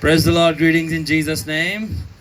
Praise the Lord. Greetings in Jesus' name.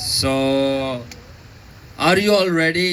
So, are you all ready?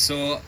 So,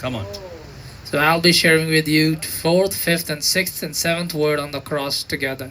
Come on. So I'll be sharing with you 4th, 5th and 6th and 7th word on the cross together.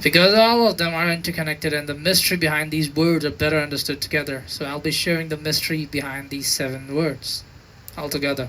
Because all of them are interconnected and the mystery behind these words are better understood together. So I'll be sharing the mystery behind these 7 words all together.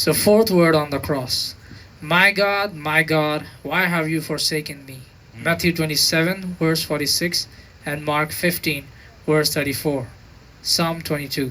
So 4th word on the cross. My God, why have you forsaken me? Matthew 27 verse 46 and Mark 15 verse 34. Psalm 22.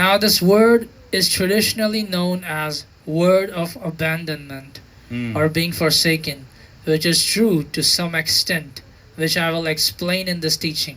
Now this word is traditionally known as word of abandonment or being forsaken, which is true to some extent, which I will explain in this teaching.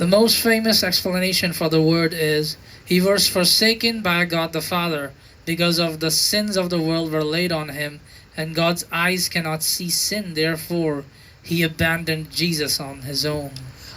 The most famous explanation for the word is he was forsaken by God the Father because of the sins of the world were laid on him and God's eyes cannot see sin, therefore he abandoned Jesus on his own.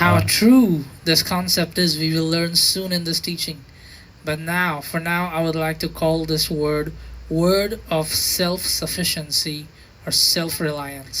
How true this concept is we will learn soon in this teaching. But for now, I would like to call this word of self-sufficiency or self-reliance.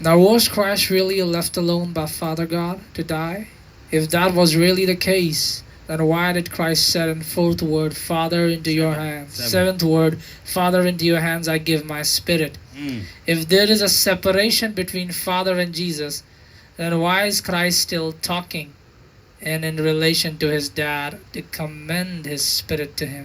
Now was Christ really left alone by Father God to die? If that was really the case, then why did Christ say in 4th word, Father, into your hands? 7th word, Father, into your hands I give my spirit. If there is a separation between Father and Jesus, then why is Christ still talking and in relation to his dad to commend his spirit to him?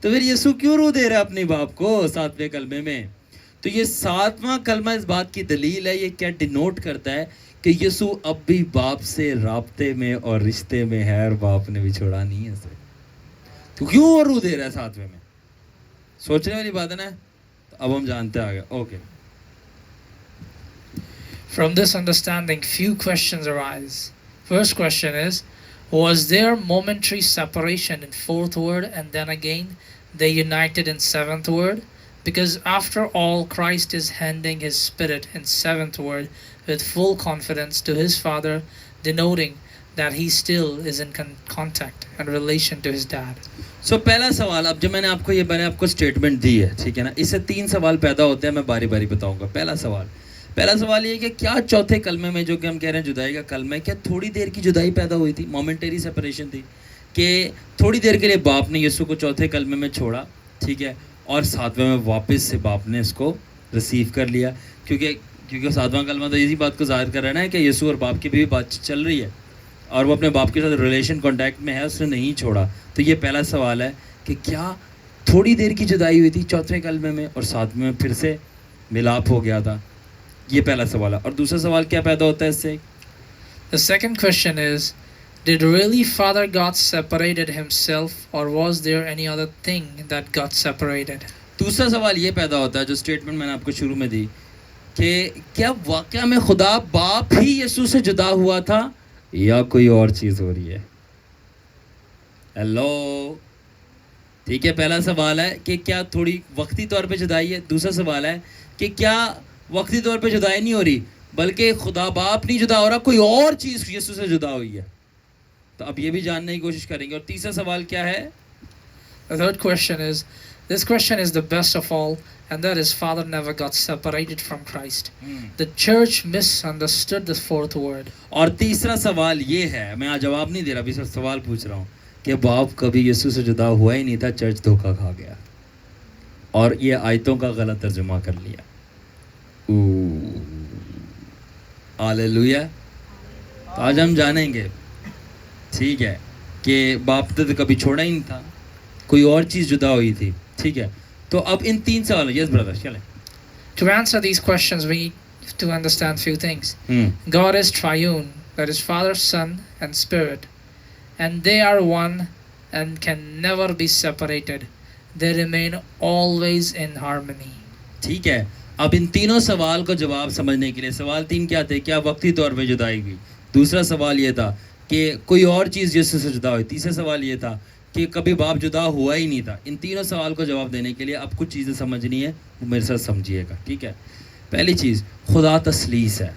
تو پھر یسوع کیوں روح دے رہا ہے اپنے باپ کو 7ویں کلمے میں؟ تو یہ 7واں کلمہ اس بات کی دلیل ہے. یہ کیا ڈینوٹ کرتا ہے کہ یسوع اب بھی باپ سے رابطے میں اور رشتے میں ہے اور باپ نے بھی چھوڑا نہیں ہے اسے. تو کیوں وہ روح دے رہا ہے 7ویں میں؟ سوچنے والی بات ہے نا. اب ہم جانتے ہیں آگے. Okay. From this understanding, few questions arise. First question is, was there momentary separation in 4th word and then again they united in 7th word? Because after all, Christ is handing his spirit in 7th word with full confidence to his Father, denoting that he still is in contact and relation to his dad. سو پہلا سوال، اب جو میں نے آپ کو statement دی ہے، ٹھیک ہے نا، اس سے 3 سوال پیدا ہوتے ہیں. میں باری باری بتاؤں گا. پہلا سوال یہ کہ کیا چوتھے کلمے میں جو کہ ہم کہہ رہے ہیں جدائی کا کلمہ ہے، کیا تھوڑی دیر کی جدائی پیدا ہوئی تھی؟ مومنٹری سپریشن تھی کہ تھوڑی دیر کے لیے باپ نے یسوع کو چوتھے کلمے میں چھوڑا، ٹھیک ہے، اور 7ویں میں واپس سے باپ نے اس کو ریسیو کر لیا. کیونکہ 7واں کلمہ تو اسی بات کو ظاہر کر رہا ہے کہ یسوع اور باپ کی بھی بات چل رہی ہے اور وہ اپنے باپ کے ساتھ ریلیشن کانٹیکٹ میں ہے، اس نے نہیں چھوڑا. تو یہ پہلا سوال ہے کہ کیا تھوڑی دیر کی جدائی ہوئی تھی چوتھے کلمے میں اور 7ویں میں پھر سے ملاپ ہو گیا تھا؟ یہ پہلا سوال ہے. اور دوسرا سوال کیا پیدا ہوتا ہے اس سے؟ The second question is, did really Father God separated himself, or was there any other thing that got separated? دوسرا سوال یہ پیدا ہوتا ہے جو اسٹیٹمنٹ میں نے آپ کو شروع میں دی کہ کیا واقعہ میں خدا باپ ہی یسوع سے جدا ہوا تھا یا کوئی اور چیز ہو رہی ہے؟ ہیلو، ٹھیک ہے. پہلا سوال ہے کہ کیا تھوڑی وقتی طور پہ جدائی ہے. دوسرا سوال ہے کہ کیا وقتی طور پہ جدائی نہیں ہو رہی بلکہ خدا باپ نہیں جدا ہو رہا، کوئی اور چیز یسوع سے جدا ہوئی ہے. تو اب یہ بھی جاننے کی کوشش کریں گے. اور تیسرا سوال کیا ہے؟ The third question is, this question is the best of all, and that is, Father never got separated from Christ. The church misunderstood the 4th word. اور تیسرا سوال یہ ہے، میں آج جواب نہیں دے رہا، ابھی صرف سوال پوچھ رہا ہوں کہ باپ کبھی یسوع سے جدا ہوا ہی نہیں تھا، چرچ دھوکہ کھا گیا اور یہ آیتوں کا غلط ترجمہ کر لیا. ہاللیلویا. تو آج ہم جانیں گے، ٹھیک ہے، کہ باپ نے تو کبھی چھوڑا ہی نہیں تھا، کوئی اور چیز جدا ہوئی تھی. ٹھیک ہے، تو اب ان 3 سوالوں. یس بردر، چلیں. To answer these questions, we need to understand few things. God is triune, that is Father, Son, and Spirit, and they are one and can never be separated. They remain always in harmony. ٹھیک ہے. اب ان تینوں سوال کو جواب سمجھنے کے لیے، سوال 3 کیا تھے؟ کیا وقتی طور پہ جدائی ہوئی؟ دوسرا سوال یہ تھا کہ کوئی اور چیز یسوع سے جدا ہوئی. تیسرا سوال یہ تھا کہ کبھی باپ جدا ہوا ہی نہیں تھا. ان تینوں سوال کو جواب دینے کے لیے اب کچھ چیزیں سمجھنی ہے، وہ میرے ساتھ سمجھیے گا. ٹھیک ہے. پہلی چیز، خدا تثلیث ہے.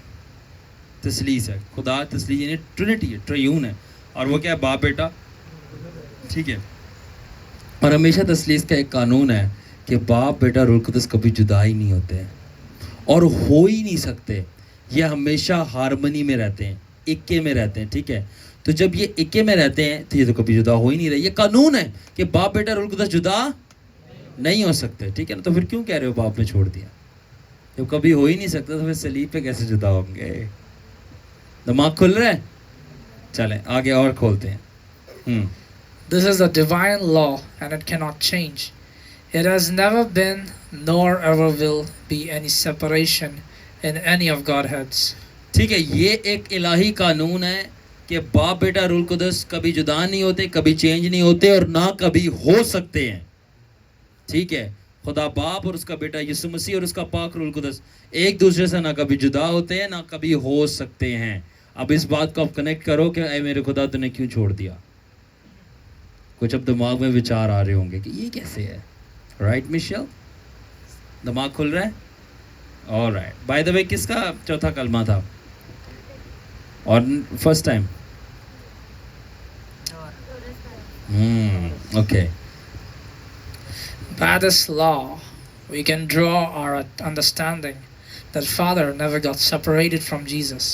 خدا تثلیث یعنی ٹرینٹی ہے، ٹریون ہے. اور وہ کیا ہے؟ باپ بیٹا. ٹھیک ہے. اور ہمیشہ تثلیث کا ایک قانون ہے کہ باپ بیٹا روح القدس کبھی جدا ہی نہیں ہوتے ہیں اور ہو ہی نہیں سکتے. یہ ہمیشہ ہارمنی میں رہتے ہیں، اکے میں رہتے ہیں. ٹھیک ہے. تو جب یہ اکے میں رہتے ہیں تو یہ تو کبھی جدا ہو ہی نہیں رہے. یہ قانون ہے کہ باپ بیٹا روح القدس جدا نہیں ہو سکتے. ٹھیک ہے نا. تو پھر کیوں کہہ رہے ہو باپ نے چھوڑ دیا؟ جب کبھی ہو ہی نہیں سکتا تو پھر صلیب پہ کیسے جدا ہوں گے؟ دماغ کھل رہا ہے؟ چلیں آگے اور کھولتے ہیں. This is the divine law, and it cannot change. It has never been, nor ever will be, any separation in any of Godheads. ٹھیک ہے. یہ ایک الہی قانون ہے کہ باپ بیٹا روح القدس کبھی جدا نہیں ہوتے، کبھی چینج نہیں ہوتے اور نہ کبھی ہو سکتے ہیں. ٹھیک ہے. خدا باپ اور اس کا بیٹا یسوع مسیح اور اس کا پاک روح القدس ایک دوسرے سے نہ کبھی جدا ہوتے ہیں نہ کبھی ہو سکتے ہیں. اب اس بات کو آپ کنیکٹ کرو کہ اے میرے خدا تو نے کیوں چھوڑ دیا. کچھ اب دماغ میں وچار آ رہے ہوں گے کہ یہ کیسے ہے. Right Michelle? دماغ کھل رہا ہے؟ All right. بائی دا وے کس کا چوتھا کلمہ تھا اور first time? Okay. By this law, we can draw our understanding that Father never got separated from Jesus.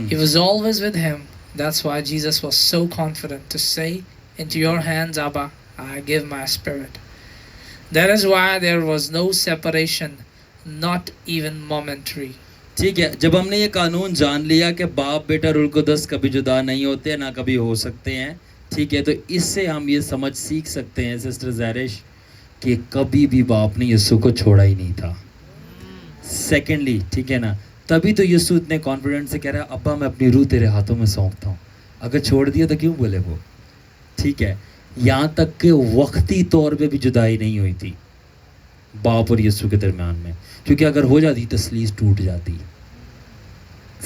He was always with him. That's why Jesus was so confident to say, "Into your hands, Abba, I give my spirit." That is why there was no separation, not even momentary. ٹھیک ہے. جب ہم نے یہ قانون جان لیا کہ باپ بیٹا روح القدس کبھی جدا نہیں ہوتے نہ کبھی ہو سکتے ہیں، ٹھیک ہے، تو اس سے ہم یہ سمجھ سیکھ سکتے ہیں سسٹر زہرش کہ کبھی بھی باپ نے یسوع کو چھوڑا ہی نہیں تھا. سیکنڈلی, ٹھیک ہے نا, تبھی تو یسوع اتنے کانفیڈنٹ سے کہہ رہا ہے ابا میں اپنی روح تیرے ہاتھوں میں سونپتا ہوں. اگر چھوڑ دیا تو کیوں بولے وہ, ٹھیک ہے. یہاں تک کہ وقتی طور پہ بھی جدائی نہیں ہوئی تھی باپ اور یسوع کے درمیان میں, کیونکہ اگر ہو جاتی تسلیس ٹوٹ جاتی.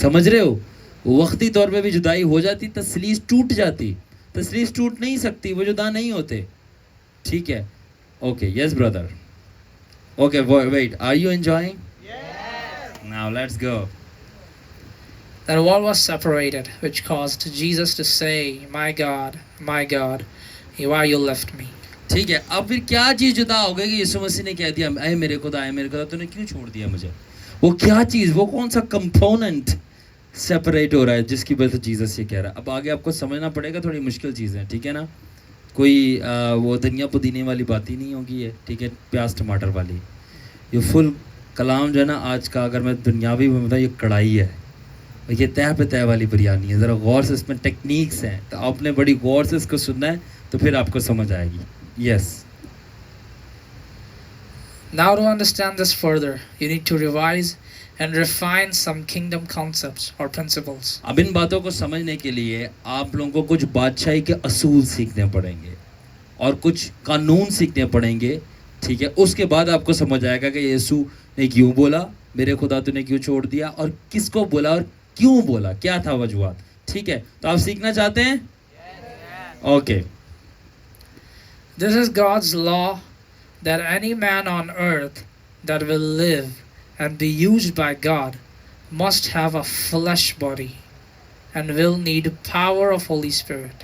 سمجھ رہے ہو, وقتی طور پہ بھی جدائی ہو جاتی تسلیس ٹوٹ جاتی. تسلیس ٹوٹ نہیں سکتی, وہ جدا نہیں ہوتے, ٹھیک ہے. Okay, yes brother. Okay wait, are you enjoying? Now let's go. That wall was separated, which caused Jesus to say, my God, why you left me? ٹھیک ہے. اب پھر کیا چیز جدا ہو گئی کہ یسوع مسیح نے کہہ دیا اے میرے خدا, اے میرے خدا, تو نے کیوں چھوڑ دیا مجھے؟ وہ کیا چیز, وہ کون سا کمپوننٹ سیپریٹ ہو رہا ہے جس کی وجہ سے جیسس یہ کہہ رہا ہے؟ اب آگے آپ کو سمجھنا پڑے گا, تھوڑی مشکل چیزیں, ٹھیک ہے نا. کوئی وہ دھنیا پودینے والی بات ہی نہیں ہوگی یہ, ٹھیک ہے, پیاز ٹماٹر والی. یہ فل کلام جو ہے نا آج کا, اگر میں دنیاوی میں بتاؤں, یہ کڑھائی ہے, یہ تہ پہ تہ والی بریانی ہے. ذرا غور سے, اس میں ٹیکنیکس ہیں, تو آپ نے بڑی غور سے اس کو سننا ہے تو پھر آپ کو سمجھ آئے گی. یس. Now to understand this further, you need to revise and refine some kingdom concepts or principles. اب ان باتوں کو سمجھنے کے لیے آپ لوگوں کو کچھ بادشاہی کے اصول سیکھنے پڑیں گے اور کچھ قانون سیکھنے پڑیں گے, ٹھیک ہے. اس کے بعد آپ کو سمجھ آئے گا کہ یسوع نے کیوں بولا میرے خدا تو نے کیوں چھوڑ دیا, اور کس کو بولا اور کیوں بولا, کیا تھا وجوہات, ٹھیک ہے. تو آپ سیکھنا چاہتے ہیں؟ Okay. This is God's law that any man on earth that will live and be used by God must have a flesh body and will need power of Holy Spirit.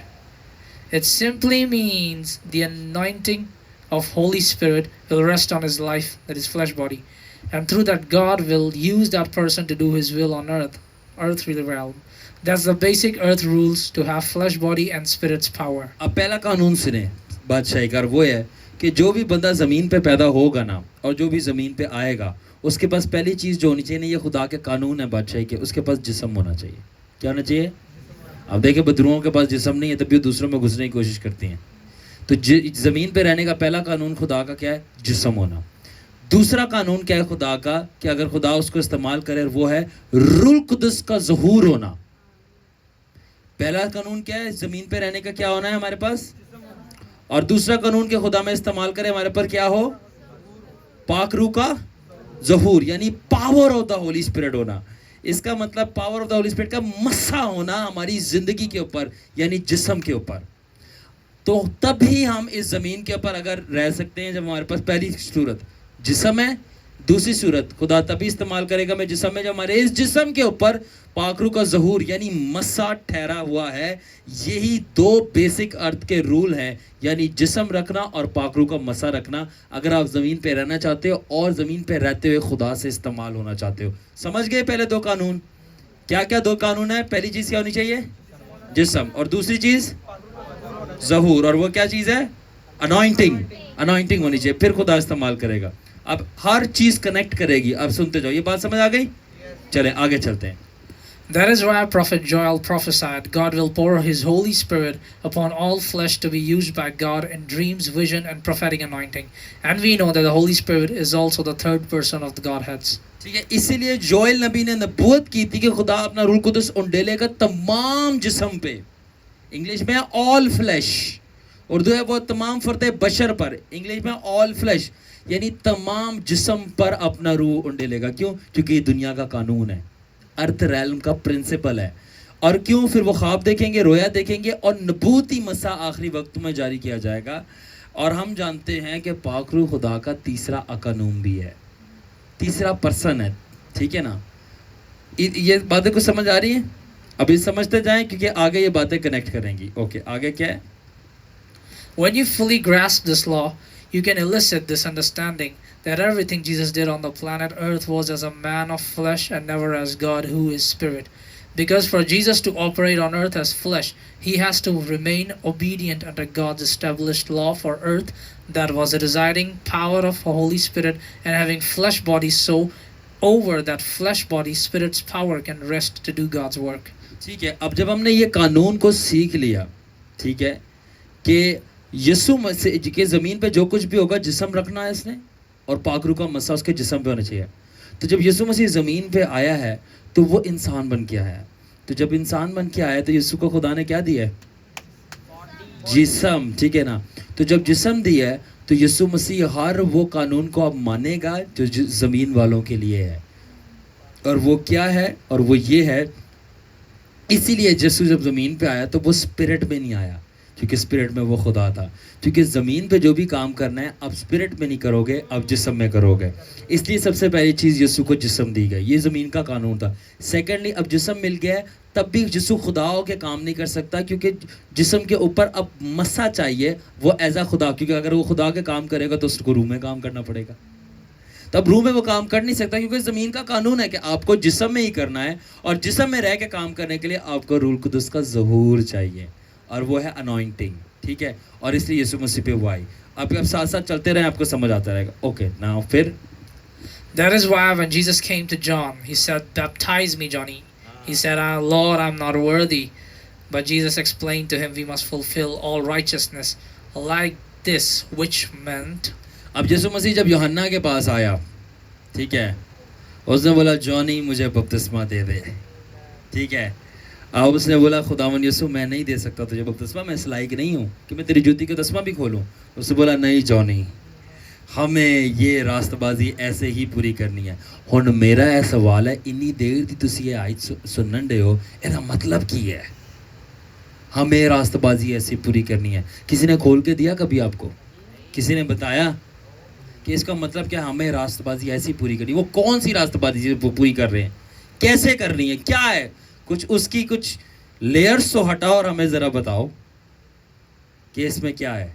It simply means the anointing of Holy Spirit will rest on his life, that is flesh body, and through that God will use that person to do his will on earthly realm. That's the basic earth rules, to have flesh body and spirit's power. اب پہلا قانون سنیں بادشاہی کا, وہ ہے کہ جو بھی بندہ زمین پہ پیدا ہوگا نا, اور جو بھی زمین پہ آئے گا, اس کے پاس پہلی چیز جو ہونی چاہیے نا, یہ خدا کے قانون ہے بادشاہی کے, اس کے پاس جسم ہونا چاہیے. کیا ہونا چاہیے؟ اب دیکھیں بدروؤں کے پاس جسم نہیں ہے تب بھی دوسروں میں گھسنے کی کوشش کرتی ہیں. تو زمین پہ رہنے کا پہلا قانون خدا کا کیا ہے؟ جسم ہونا. دوسرا قانون کیا ہے خدا کا, کہ اگر خدا اس کو استعمال کرے, وہ ہے روح القدس کا ظہور ہونا. پہلا قانون کیا ہے؟ زمین پہ رہنے کا کیا ہونا ہے ہمارے پاس, اور دوسرا قانون کہ خدا میں استعمال کرے ہمارے پر کیا ہو؟ پاک روح کا ظہور, یعنی power of the holy spirit ہونا. اس کا مطلب power of the holy spirit کا مسا ہونا ہماری زندگی کے اوپر, یعنی جسم کے اوپر. تو تب ہی ہم اس زمین کے اوپر اگر رہ سکتے ہیں جب ہمارے پاس پہلی صورت جسم ہے, دوسری صورت خدا تبھی استعمال کرے گا میں جسم میں جب ہمارے اس جسم کے اوپر پاک روح کا ظہور یعنی مسا ٹھہرا ہوا ہے. یہی دو بیسک ارتھ کے رول ہیں, یعنی جسم رکھنا اور پاک روح کا مسا رکھنا, اگر آپ زمین پہ رہنا چاہتے ہو اور زمین پہ رہتے ہوئے خدا سے استعمال ہونا چاہتے ہو. سمجھ گئے پہلے دو قانون؟ کیا کیا دو قانون ہیں؟ پہلی چیز کیا ہونی چاہیے؟ جسم, اور دوسری چیز ظہور, اور وہ کیا چیز ہے؟ انوائنٹنگ. انوائنٹنگ ہونی چاہیے, پھر خدا استعمال کرے گا. اب ہر چیز کنیکٹ کرے گی. اب سنتے جاؤ, یہ بات سمجھ آ گئی؟ چلیں آگے چلتے ہیں. That is why Prophet Joel prophesied God will pour his Holy Spirit upon all flesh to be used by God in dreams, vision, and prophetic anointing. And we know that the Holy Spirit is also the third person of the Godheads. ٹھیک ہے, اسی لیے Joel نبی نے نبوت کی تھی کہ خدا اپنا روح القدس انڈیلے گا تمام جسم پہ. انگلش میں آل فلیش, اردو ہے وہ تمام فرد بشر پر, انگلش میں آل فلیش, یعنی تمام جسم پر اپنا روح انڈیلے گا. کیوں؟ کیونکہ یہ دنیا کا قانون ہے, ارتھ ریلم کا پرنسپل ہے. اور کیوں؟ پھر وہ خواب دیکھیں گے, رویا دیکھیں گے, اور نبوتی مسا آخری وقت میں جاری کیا جائے گا. اور ہم جانتے ہیں کہ پاک روح خدا کا تیسرا اقانوم بھی ہے, تیسرا پرسن ہے, ٹھیک ہے نا. یہ باتیں کچھ سمجھ آ رہی ہیں؟ ابھی سمجھتے جائیں کیونکہ آگے یہ باتیں کنیکٹ کریں گی. اوکے, آگے کیا ہے؟ When you fully grasp this law, you can elicit this understanding that everything Jesus did on the planet Earth was as a man of flesh and never as God who is spirit. Because for Jesus to operate on earth as flesh, he has to remain obedient under God's established law for earth, that was the residing power of the Holy Spirit, and having flesh body, so over that flesh body, Spirit's power can rest to do God's work. ٹھیک ہے, اب جب ہم نے یہ قانون کو سیکھ لیا, ٹھیک ہے, کہ یسوع مسیح کہ زمین پہ جو کچھ بھی ہوگا جسم رکھنا ہے اس نے اور پاک روح کا مسا اس کے جسم پہ ہونا چاہیے. تو جب یسوع مسیح زمین پہ آیا ہے تو وہ انسان بن کے آیا ہے. تو جب انسان بن کے آیا تو یسوع کو خدا نے کیا دیا ہے؟ جسم. ٹھیک ہے نا. تو جب جسم دیا ہے تو یسوع مسیح ہر وہ قانون کو اب مانے گا جو زمین والوں کے لیے ہے. اور وہ کیا ہے؟ اور وہ یہ ہے اسی لیے یسوع جب زمین پہ آیا تو وہ اسپرٹ میں نہیں آیا کیونکہ اسپرٹ میں وہ خدا تھا. کیونکہ زمین پہ جو بھی کام کرنا ہے اب اسپرٹ میں نہیں کرو گے, اب جسم میں کرو گے. اس لیے سب سے پہلی چیز یسوع کو جسم دی گئی. یہ زمین کا قانون تھا. سیکنڈلی اب جسم مل گیا ہے تب بھی یسوع خدا ہو کے کام نہیں کر سکتا کیونکہ جسم کے اوپر اب مسا چاہیے وہ ایز اے خدا. کیونکہ اگر وہ خدا کے کام کرے گا تو اس کو روح میں کام کرنا پڑے گا. تب روح میں وہ کام کر نہیں سکتا کیونکہ زمین کا قانون ہے کہ آپ کو جسم میں ہی کرنا ہے اور جسم میں رہ کے کام کرنے کے لیے آپ کو روح القدس کا ظہور چاہیے اور وہ ہے انوائنٹنگ. ٹھیک ہے. اور اس لیے یسوع مسیح پہ وہ آئی. اب ساتھ ساتھ چلتے رہیں آپ کو سمجھ آتا رہے گا. اوکے نا. پھر That is why when Jesus came to John, he said, "Baptize me, Johnny." He said, "Lord, I'm not worthy." But Jesus explained to him, we must fulfill all righteousness like this, which meant... اب یسوع مسیح جب یوحنا کے پاس آیا, ٹھیک ہے, اس نے بولا جونی مجھے بپتسمہ دے دے. ٹھیک ہے. اب اس نے بولا خداوند یسوع میں نہیں دے سکتا تجھے بپتسمہ, میں اس لائق نہیں ہوں کہ میں تیری جوتی کا تسمہ بھی کھولوں. اس نے بولا نہیں جونی, ہمیں یہ راست بازی ایسے ہی پوری کرنی ہے. ہن میرا یہ سوال ہے, انی دیر دی تسی یہ آیت سنن دے ہو, یہ مطلب کی ہے؟ ہمیں راست بازی ایسی پوری کرنی ہے. کسی نے کھول کے دیا کبھی آپ کو؟ کسی نے بتایا کہ اس کا مطلب کیا ہمیں راست بازی ایسی پوری کرنی؟ وہ کون سی راست بازی پوری کر رہے ہیں, کیسے کرنی ہے, کیا ہے کچھ اس کی کچھ لیئرز تو ہٹاؤ اور ہمیں ذرا بتاؤ کہ اس میں کیا ہے.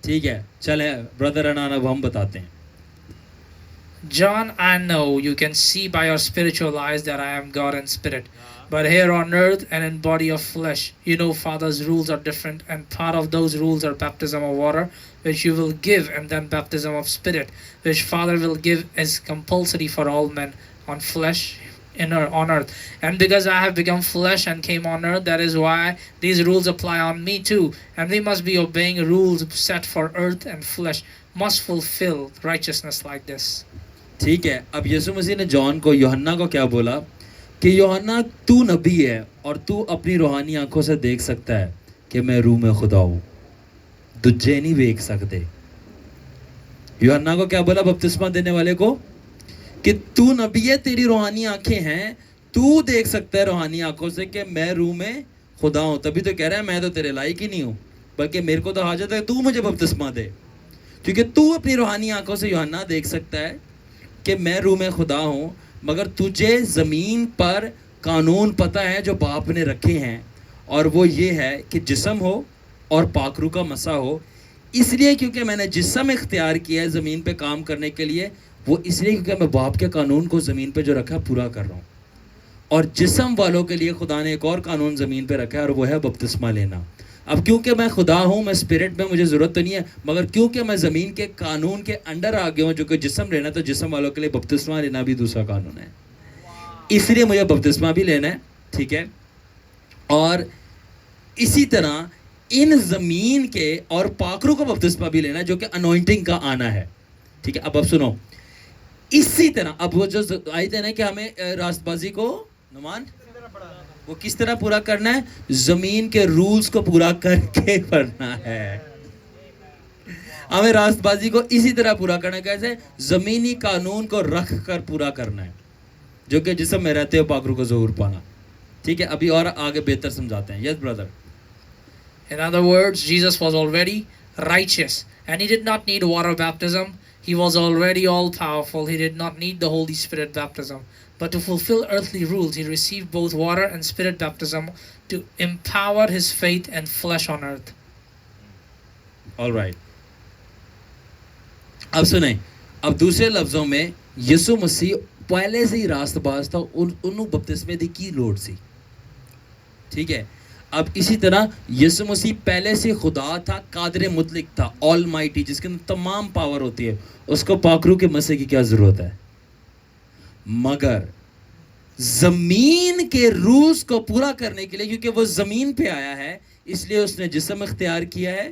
ٹھیک ہے, چلیں برادر انان اب ہم بتاتے ہیں. John, I know you can see by your spiritual eyes that I am God in spirit. But here on earth and in body of flesh, you know Father's rules are different, and part of those rules are baptism of water, which you will give, and then baptism of spirit, which Father will give as compulsory for all men on flesh on earth. And because I have become flesh and came on earth, that is why these rules apply on me too. And we must be obeying rules set for earth and flesh, must fulfill righteousness like this. ٹھیک ہے. اب یسوع مسیح نے جان کو, یوحنا کو کیا بولا کہ یوحنا تو نبی ہے اور تو اپنی روحانی آنکھوں سے دیکھ سکتا ہے کہ میں روح میں خدا ہوں, دجے نہیں دیکھ سکتے. یوحنا کو کیا بولا بپتسمہ دینے والے کو کہ تو نبی ہے, تیری روحانی آنکھیں ہیں, تو دیکھ سکتا ہے روحانی آنکھوں سے کہ میں روح میں خدا ہوں. تبھی تو کہہ رہا ہے میں تو تیرے لائق ہی نہیں ہوں, بلکہ میرے کو تو حاجت ہے تو مجھے بپتسمہ دے, کیونکہ تو اپنی روحانی آنکھوں سے یوحنا دیکھ سکتا ہے کہ میں روح میں خدا ہوں. مگر تجھے زمین پر قانون پتہ ہے جو باپ نے رکھے ہیں, اور وہ یہ ہے کہ جسم ہو اور پاک روح کا مسا ہو. اس لیے کیونکہ میں نے جسم اختیار کیا ہے زمین پہ کام کرنے کے لیے, وہ اس لیے کیونکہ میں باپ کے قانون کو زمین پہ جو رکھا ہے پورا کر رہا ہوں. اور جسم والوں کے لیے خدا نے ایک اور قانون زمین پہ رکھا ہے, اور وہ ہے بپتسمہ لینا. اب کیونکہ میں خدا ہوں, میں اسپرٹ میں, مجھے ضرورت تو نہیں ہے, مگر کیونکہ میں زمین کے قانون کے انڈر آ گیا ہوں جو کہ جسم لینا, تو جسم والوں کے لیے بپتسمہ لینا بھی دوسرا قانون ہے, اس لیے مجھے بپتسمہ بھی لینا ہے. ٹھیک ہے. اور اسی طرح ان زمین کے اور پاکروں کا بپتسمہ بھی لینا ہے جو کہ انوائنٹنگ کا آنا ہے. ٹھیک ہے. اب سنو, اسی طرح اب وہ جو آیت ہے نا کہ ہمیں راست بازی کو نمان وہ کس طرح پورا کرنا ہے, زمین کے رولز کو پورا کر کے کرنا ہے. ہمیں راست بازی کو اسی طرح پورا کرنا ہے. کیسے؟ زمینی قانون کو رکھ کر پورا کرنا ہے جو کہ جسم میں رہتے ہو پاک روح کو ظہور پانا. ٹھیک ہے. ابھی اور آگے بہتر سمجھاتے ہیں. Yes brother. In other words, Jesus was already righteous and he did not need water baptism. He was already all powerful. He did not need the Holy Spirit baptism. But to fulfill earthly rules, he received both water and spirit baptism to empower his faith and flesh on earth. All right. اب سنیں, اب دوسرے لفظوں میں یسوع مسیح پہلے سے ہی راست باز تھا, انہوں بپتسمے دی کی لوڑ سی. ٹھیک ہے. اب اسی طرح یسوع مسیح پہلے سے خدا تھا, قادر مطلق تھا, آل مائٹی, جس کے اندر تمام پاور ہوتی ہے. اس کو پاک روح کے مسح کی کیا ضرورت ہے؟ مگر زمین کے رولز کو پورا کرنے کے لیے, کیونکہ وہ زمین پہ آیا ہے, اس لیے اس نے جسم اختیار کیا ہے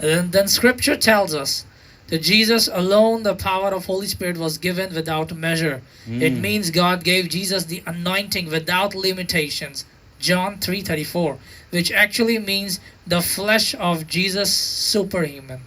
And then scripture tells us that Jesus alone, the power of Holy Spirit was given without measure. It means God gave Jesus the anointing without limitations. John 3:34, which actually means the flesh of Jesus superhuman.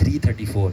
3:34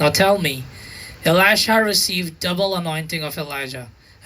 Now tell me, Elisha received double anointing of Elijah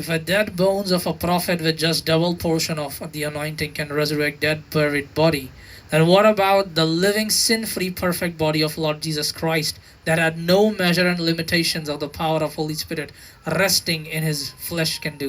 If a dead bones of a prophet with just double portion of the anointing can resurrect dead buried body, then what about the living sin-free perfect body of Lord Jesus Christ that had no measure and limitations of the power of Holy Spirit resting in his flesh can do?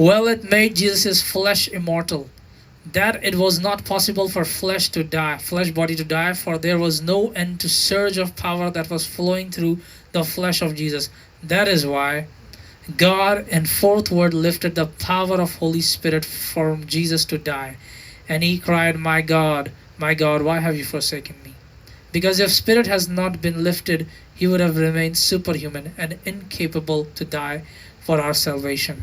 Well, it made Jesus' flesh immortal, that it was not possible for flesh body to die, for there was no end to surge of power that was flowing through the flesh of Jesus. That is why God in fourth word lifted the power of Holy Spirit from Jesus to die. And he cried, my God, My God, why have you forsaken me? Because if spirit has not been lifted, he would have remained superhuman and incapable to die for our salvation.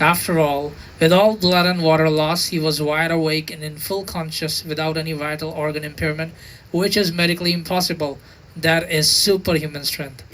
After all, with all blood and water loss, he was wide awake and in full conscious without any vital organ impairment, which is medically impossible. That is superhuman strength.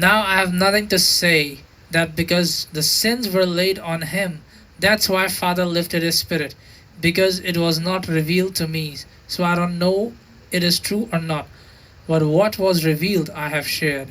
Now I have nothing to say that because the sins were laid on him, that's why Father lifted his spirit, because it was not revealed to me. So I don't know it is true or not, but what was revealed I have shared.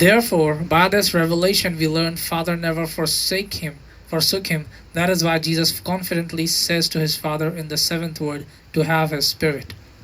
Therefore, by this revelation we learn Father never forsook him. That is why Jesus confidently says to his Father in the seventh word to have his spirit.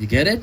You get it?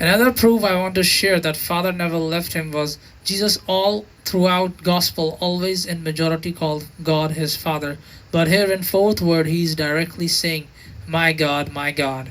Another proof I want to share that Father never left him was Jesus all throughout Gospel always in majority called God his Father. But here in fourth word he is directly saying, my God, my God.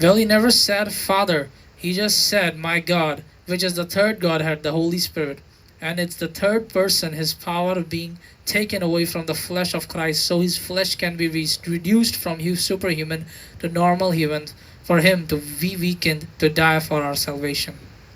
Well, he never said Father, he just said my God, which is the third Godhead, the Holy Spirit. And it's the third person, his power being taken away from the flesh of Christ, so his flesh can be reduced from superhuman to normal human, for him to be weakened, to die for our salvation.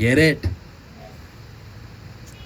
Get it?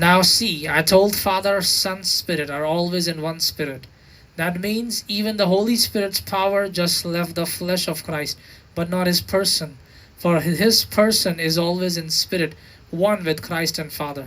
Now see, I told Father, Son, Spirit are always in one Spirit. That means even the Holy Spirit's power just left the flesh of Christ, but not his person. For his person is always in spirit, one with Christ and Father.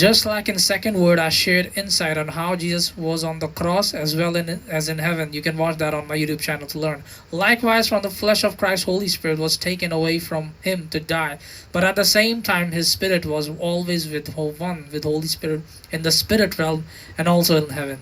Just like in second word, I shared insight on how Jesus was on the cross as well as in heaven. You can watch that on my YouTube channel to learn. Likewise, from the flesh of Christ, Holy Spirit was taken away from him to die. But at the same time, his spirit was always with one, with Holy Spirit in the spirit realm and also in heaven.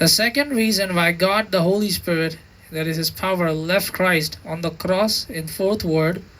The second reason why God, the Holy Spirit, that is his power, left Christ on the cross in fourth word.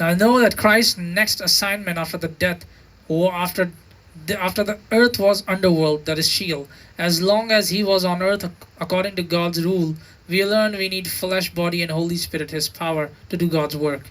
Now I know that Christ's next assignment after the death, or after the earth was underworld, that is Sheol. As long as he was on earth, according to God's rule, we learn we need flesh, body, and Holy Spirit, his power, to do God's work.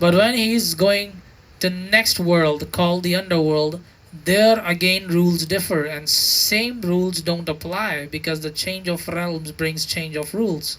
But when he is going to next world called the underworld, there again rules differ, and same rules don't apply because the change of realms brings change of rules.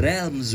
realms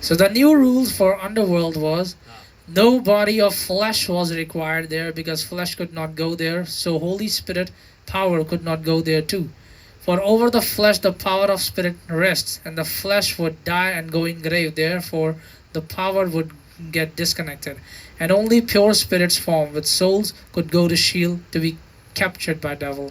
So the new rules for underworld was no body of flesh was required there because flesh could not go there, so Holy Spirit power could not go there too. For over the flesh the power of spirit rests, and the flesh would die and go in grave, therefore the power would get disconnected, and only pure spirits formed with souls could go to Sheol to be captured by devil.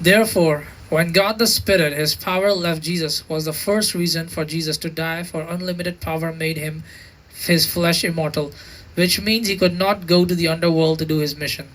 Therefore, when God the Spirit, His power left Jesus, was the first reason for Jesus to die, for unlimited power made him, his flesh, immortal, which means he could not go to the underworld to do his mission.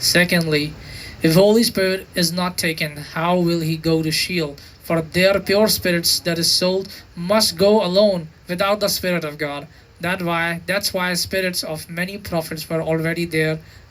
Secondly, if Holy Spirit is not taken, how will he go to Sheol? For their pure spirits that is sold must go alone without the Spirit of God. That's why spirits of many prophets were already there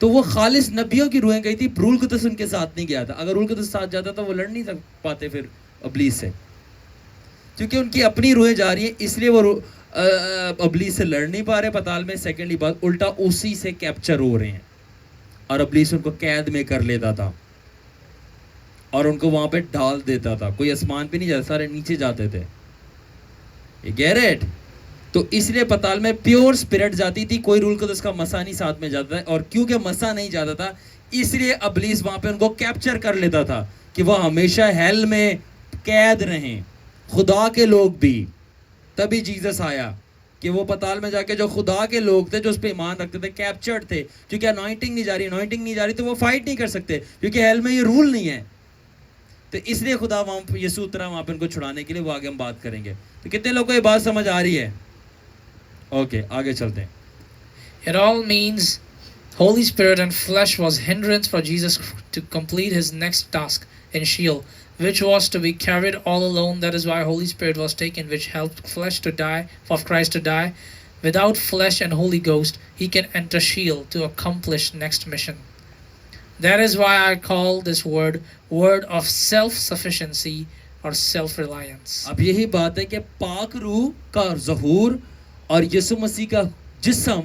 تو وہ خالص نبیوں کی روحیں گئی تھی, روح القدس ان کے ساتھ نہیں گیا تھا. اگر روح القدس ساتھ جاتا تو وہ لڑ نہیں پاتے پھر ابلیس سے, کیونکہ ان کی اپنی روحیں جا رہی ہیں, اس لیے وہ ابلیس سے لڑ نہیں پا رہے پتال میں. سیکنڈلی بات, الٹا اسی سے کیپچر ہو رہے ہیں, اور ابلیس ان کو قید میں کر لیتا تھا اور ان کو وہاں پہ ڈال دیتا تھا. کوئی آسمان پہ نہیں جاتا, سارے نیچے جاتے تھے. یہ گیرٹ. تو اس لیے پتال میں پیور اسپرٹ جاتی تھی, کوئی روح القدس کا مسا نہیں ساتھ میں جاتا تھا. اور کیونکہ مسا نہیں جاتا تھا اس لیے ابلیس وہاں پہ ان کو کیپچر کر لیتا تھا کہ وہ ہمیشہ ہیل میں قید رہیں, خدا کے لوگ بھی. تبھی جیزس آیا کہ وہ پتال میں جا کے جو خدا کے لوگ تھے, جو اس پہ ایمان رکھتے تھے, کیپچرڈ تھے. کیونکہ انوائنٹنگ نہیں جا رہی تو وہ فائٹ نہیں کر سکتے, کیونکہ ہیل میں یہ رول نہیں ہے. تو اس لیے خدا وہاں یسوع اترا وہاں پہ ان کو چھڑانے کے لیے. وہ آگے ہم بات کریں گے. تو کتنے لوگوں کو یہ بات سمجھ آ رہی ہے؟ اوکے, آگے چلتے ہیں. It all means Holy Spirit and flesh was hindrance for Jesus to complete his next task in Sheol, which was to be carried all alone. That is why Holy Spirit was taken, which helped flesh to die, for Christ to die. Without flesh and Holy Ghost, he can enter Sheol to accomplish next mission. That is why I call this word of self-sufficiency or self-reliance. اب یہی بات ہے کہ پاک روح کا ظہور اور یسوع مسیح کا جسم,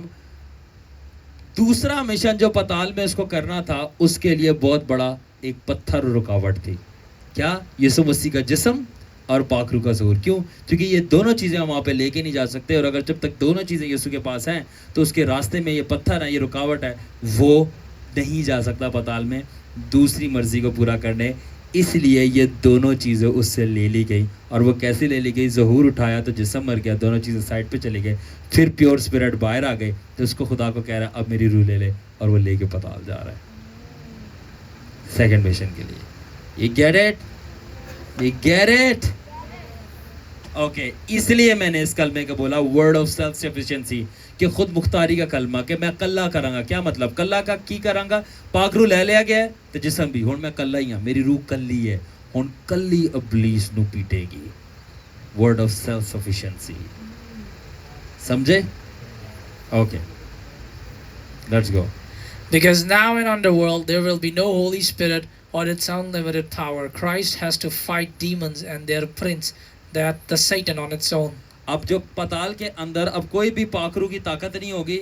دوسرا مشن جو پتال میں اس کو کرنا تھا, اس کے لیے بہت بڑا ایک پتھر رکاوٹ تھی. کیا؟ یسوع مسیح کا جسم اور پاک روح کا ظہور. کیوں؟ کیونکہ یہ دونوں چیزیں ہم وہاں پہ لے کے نہیں جا سکتے, اور اگر جب تک دونوں چیزیں یسوع کے پاس ہیں تو اس کے راستے میں یہ پتھر ہے, یہ رکاوٹ ہے, وہ نہیں جا سکتا پتال میں دوسری مرضی کو پورا کرنے. اس لیے یہ دونوں چیزیں اس سے لے لی گئی. اور وہ کیسے لے لی گئی؟ ظہور اٹھایا تو جسم مر گیا, دونوں چیزیں سائڈ پہ چلے گئے. پھر پیور اسپرٹ باہر آ گئے, تو اس کو خدا کو کہہ رہا ہے اب میری روح لے لے, اور وہ لے کے پتال جا رہا ہے سیکنڈ مشن کے لیے. یہ گیرٹ. اوکے, اس لیے میں نے اس کلمے کو بولا ورڈ آف سیلف سفیشینسی, کہ خود مختاری کا کلمہ, کہ میں کلہ کراں گا. کیا مطلب کلہ کا کی کراں گا؟ پاک روح لے لیا گیا ہے تو جسم بھی, ہن میں کلہ ہی ہاں, میری روح کلی ہے, ہن کلی ابلیس نو پیٹے گی. ورڈ آف سیلف سفیشینسی, سمجھے؟ Okay, let's go. Because now in underworld there will be no Holy Spirit or its unlimited power. Christ has to fight demons and their prince, that the Satan on its own. اب جو پتال کے اندر اب کوئی بھی پاک روح کی طاقت نہیں ہوگی.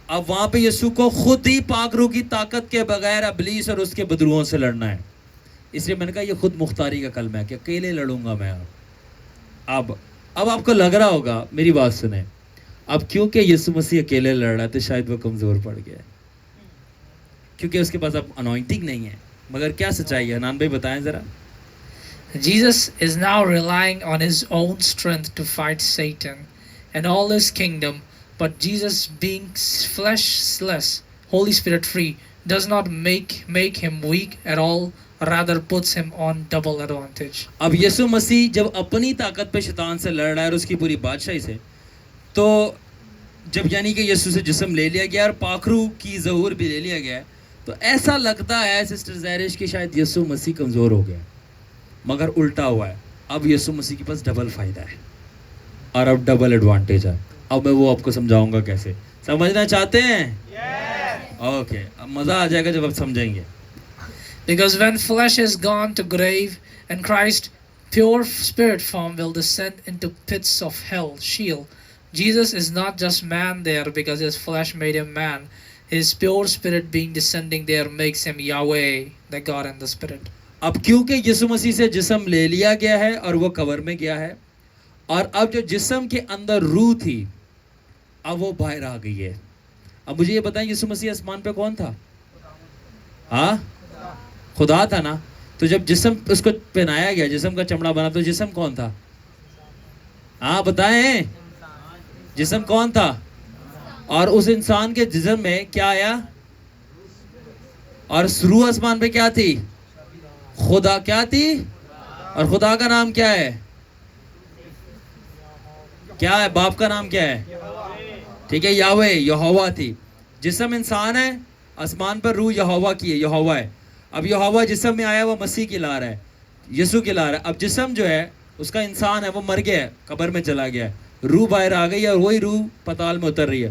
اب وہاں پہ یسوع کو خود ہی پاک روح کی طاقت کے بغیر ابلیس اور اس کے بدروہوں سے لڑنا ہے. اس لیے میں نے کہا یہ خود مختاری کا کلمہ ہے کہ اکیلے لڑوں گا میں. اب آپ کو لگ رہا ہوگا, میری بات سنیں, اب کیونکہ یسوع مسیح اکیلے لڑ رہا ہے تو شاید وہ کمزور پڑ گیا ہے, کیونکہ اس کے پاس اب انوائنٹنگ نہیں ہے. مگر کیا سچائی ہے؟ حنان بھائی بتائیں ذرا. Jesus is now relying on his own strength to fight Satan and all his kingdom, but Jesus, being fleshless, Holy Spirit free, does not make him weak at all, rather puts him on double advantage. اب یسوع مسیح جب اپنی طاقت پہ شیطان سے لڑ رہا ہے اور اس کی پوری بادشاہی سے, تو جب یعنی کہ یسوع سے جسم لے لیا گیا اور پاک روح کی ظہور بھی لے لیا گیا, تو ایسا لگتا ہے سسٹر زہرش کہ شاید یسوع مسیح کمزور ہو گیا, مگر الٹا ہوا ہے. اب یسوع مسیح کے پاس ڈبل فائدہ ہے اور اب ڈبل ایڈوانٹیج ہے. اب میں وہ آپ کو سمجھاؤں گا کیسے. سمجھنا چاہتے ہیں؟ اوکے, اب مزہ آ جائے گا جب آپ سمجھیں گے. Because when flesh is gone to grave and Christ pure spirit form will descend into pits of hell, Sheol, Jesus is not just man there because his flesh made him man. His pure spirit being descending there makes him Yahweh, the God and the Spirit. اب کیونکہ یسوع مسیح سے جسم لے لیا گیا ہے اور وہ قبر میں گیا ہے, اور اب جو جسم کے اندر روح تھی اب وہ باہر آ گئی ہے. اب مجھے یہ بتائیں, یسوع مسیح آسمان پہ کون تھا؟ ہاں, خدا تھا نا. تو جب جسم اس کو پہنایا گیا, جسم کا چمڑا بنا, تو جسم کون تھا؟ ہاں بتائیں, جسم کون تھا؟ اور اس انسان کے جسم میں کیا آیا؟ اور روح آسمان پہ کیا تھی؟ خدا. کیا تھی؟ اور خدا کا نام کیا ہے؟ کیا ہے؟ باپ کا نام کیا ہے؟ ٹھیک ہے, یہوہ, یہوہ تھی. جسم انسان ہے, آسمان پر روح یہوہ کی ہے, یہوہ ہے. اب یہوہ جسم میں آیا, وہ مسیح کی لا رہا ہے, یسوع کی لا رہا ہے. اب جسم جو ہے اس کا انسان ہے, وہ مر گیا ہے, قبر میں چلا گیا ہے, روح باہر آ گئی ہے, اور وہی روح پتال میں اتر رہی ہے.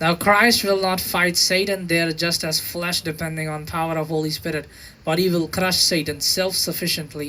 Now Christ will not fight Satan there just as flesh depending on power of Holy Spirit, but he will crush Satan self-sufficiently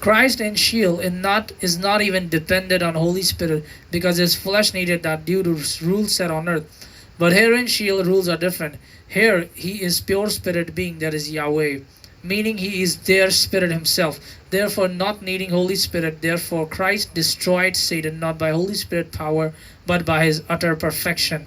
Christ in shield is not even dependent on Holy Spirit because his flesh needed that due to rules set on earth. But here in shield rules are different. Here he is pure spirit being, that is Yahweh, meaning he is their spirit himself, therefore not needing Holy Spirit. Therefore Christ destroyed Satan not by Holy Spirit power but by his utter perfection,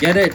Get it?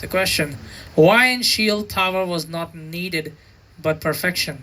The question, why in shield power was not needed but perfection?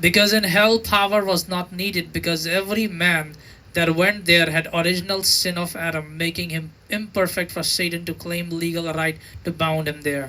Because in hell power was not needed, because every man that went there had original sin of Adam, making him imperfect for Satan to claim legal right to bound him there.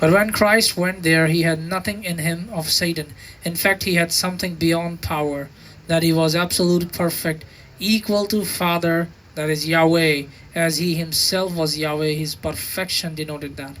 But when Christ went there, he had nothing in him of Satan. In fact, he had something beyond power, that he was absolute perfect, equal to Father, that is Yahweh, as he himself was Yahweh. His perfection denoted that.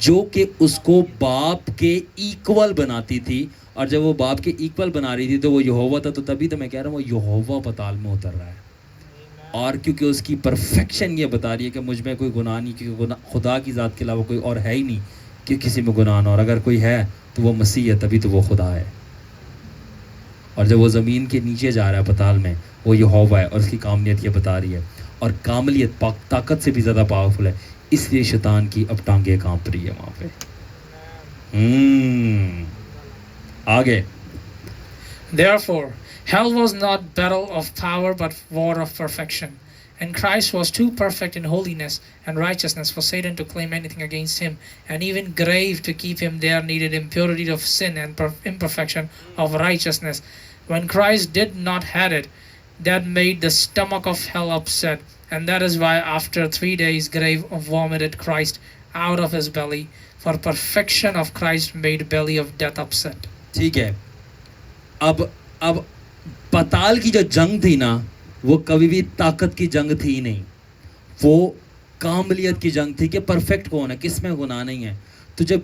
جو کہ اس کو باپ کے equal بناتی تھی. اور جب وہ باپ کے ایکول بنا رہی تھی تو وہ یہوہ تھا. تو تبھی تو میں کہہ رہا ہوں وہ یہوہ پتال میں اتر رہا ہے. اور کیونکہ اس کی پرفیکشن یہ بتا رہی ہے کہ مجھ میں کوئی گناہ نہیں, کیونکہ خدا کی ذات کے علاوہ کوئی اور ہے ہی نہیں کہ کسی میں گناہ نہ. اور اگر کوئی ہے تو وہ مسیح ہے, تبھی تو وہ خدا ہے. اور جب وہ زمین کے نیچے جا رہا ہے پتال میں, وہ یہوہ ہے, اور اس کی کاملیت یہ بتا رہی ہے. اور کاملیت طاقت سے بھی زیادہ پاورفل ہے, اس لیے شیطان کی اب ٹانگیں کانپ رہی ہے وہاں پہ. آگے. Therefore, hell was not battle of power but war of perfection. And Christ was too perfect in holiness and righteousness for Satan to claim anything against him, and even grave to keep him there needed impurity of sin and imperfection of righteousness. When Christ did not have it, that made the stomach of hell upset, and that is why after 3 days grave vomited Christ out of his belly, for perfection of Christ made belly of death upset. ٹھیک ہے. اب پتال کی جو جنگ تھی نا, وہ کبھی بھی طاقت کی جنگ تھی نہیں, وہ کاملیت کی جنگ تھی کہ پرفیکٹ کون ہے, کس میں گناہ نہیں ہے. تو جب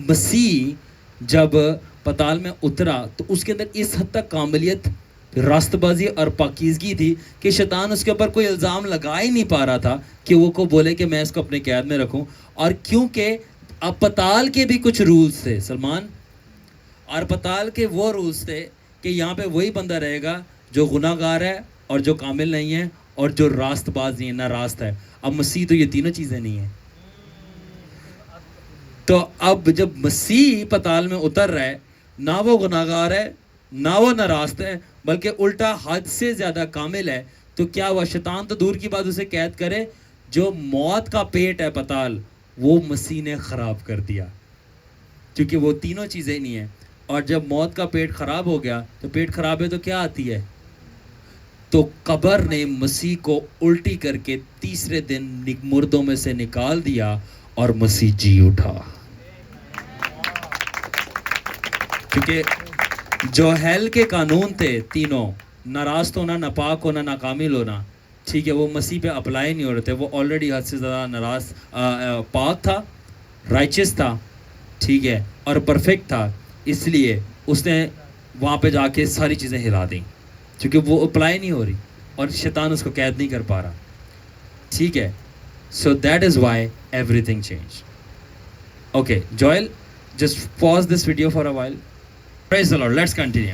مسیح جب پتال میں اترا تو اس کے اندر اس حد تک کاملیت, راست بازی اور پاکیزگی تھی کہ شیطان اس کے اوپر کوئی الزام لگا ہی نہیں پا رہا تھا کہ وہ کو بولے کہ میں اس کو اپنے قید میں رکھوں. اور کیونکہ اب پتال کے بھی کچھ رولز تھے سلمان, اور پتال کے وہ رولز تھے کہ یہاں پہ وہی بندہ رہے گا جو گناہ گار ہے اور جو کامل نہیں ہے اور جو راست باز نہیں ہے, نہ راست ہے. اب مسیح تو یہ تینوں چیزیں نہیں ہیں. تو اب جب مسیح پتال میں اتر رہا ہے, نہ وہ گناہ گار ہے نہ وہ نہ راست ہے, بلکہ الٹا حد سے زیادہ کامل ہے. تو کیا ہوا, شیطان تو دور کی بات اسے قید کرے, جو موت کا پیٹ ہے پتال, وہ مسیح نے خراب کر دیا, کیونکہ وہ تینوں چیزیں نہیں ہیں. اور جب موت کا پیٹ خراب ہو گیا تو پیٹ خراب ہے تو کیا آتی ہے, تو قبر نے مسیح کو الٹی کر کے تیسرے دن مردوں میں سے نکال دیا اور مسیح جی اٹھا. کیونکہ جو ہیل کے قانون تھے تینوں, ناراض ہونا, ناپاک ہونا, ناکامل ہونا, ٹھیک ہے, وہ مسیح پہ اپلائی نہیں ہو رہے تھے. وہ آلریڈی حد سے زیادہ ناراض, پاک تھا, رائچس تھا, ٹھیک ہے, اور پرفیکٹ تھا. اس لیے اس نے وہاں پہ جا کے ساری چیزیں ہلا دیں, کیونکہ وہ اپلائی نہیں ہو رہی اور شیطان اس کو قید نہیں کر پا رہا. ٹھیک ہے, so that is why everything change. Okay Joel, just pause this video for a while. Praise the Lord. Let's continue.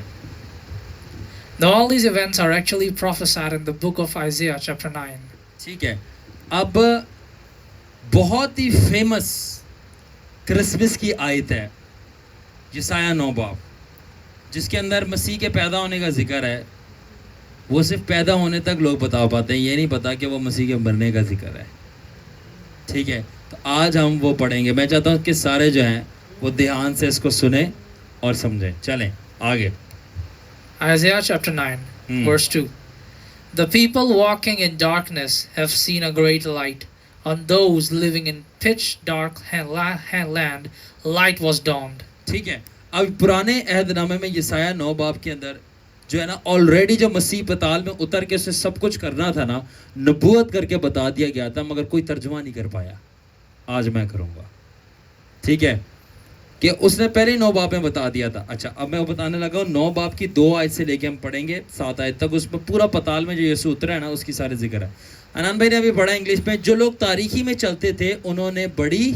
Now all these events are actually prophesied in the book of Isaiah chapter 9. ٹھیک ہے. اب بہت ہی famous Christmas کی آیت ہے یسایہ 9 باب, جس کے اندر مسیح کے پیدا ہونے کا ذکر ہے. وہ صرف پیدا ہونے تک لوگ بتا پاتے ہیں, یہ نہیں پتا کہ وہ مسیح کے مرنے کا ذکر ہے. ٹھیک ہے, تو آج ہم وہ پڑھیں گے. میں چاہتا ہوں کہ سارے جو ہیں وہ دھیان سے اس کو سنیں اور سمجھیں. چلیں آگے. Isaiah chapter 9, verse 2. The people walking in darkness have seen a great light. On those living in pitch dark land, light was dawned. ٹھیک ہے. اب پرانے عہد نامے میں یسایہ 9 باب کے اندر جو ہے نا, آلریڈی جو مسیح پتال میں اتر کے اسے سب کچھ کرنا تھا نا, نبوت کر کے بتا دیا گیا تھا, مگر کوئی ترجمہ نہیں کر پایا. آج میں کروں گا. ٹھیک ہے, کہ اس نے پہلے 9 باب میں بتا دیا تھا. اچھا, اب میں بتانے لگا ہوں 9 باب کی 2 آیت سے لے کے ہم پڑھیں گے 7 آیت تک. اس میں پورا پتال میں جو یسوع اترا ہے نا, اس کی سارے ذکر ہے. انان بھائی نے ابھی پڑھا انگلش میں. جو لوگ تاریکی میں چلتے تھے انہوں نے بڑی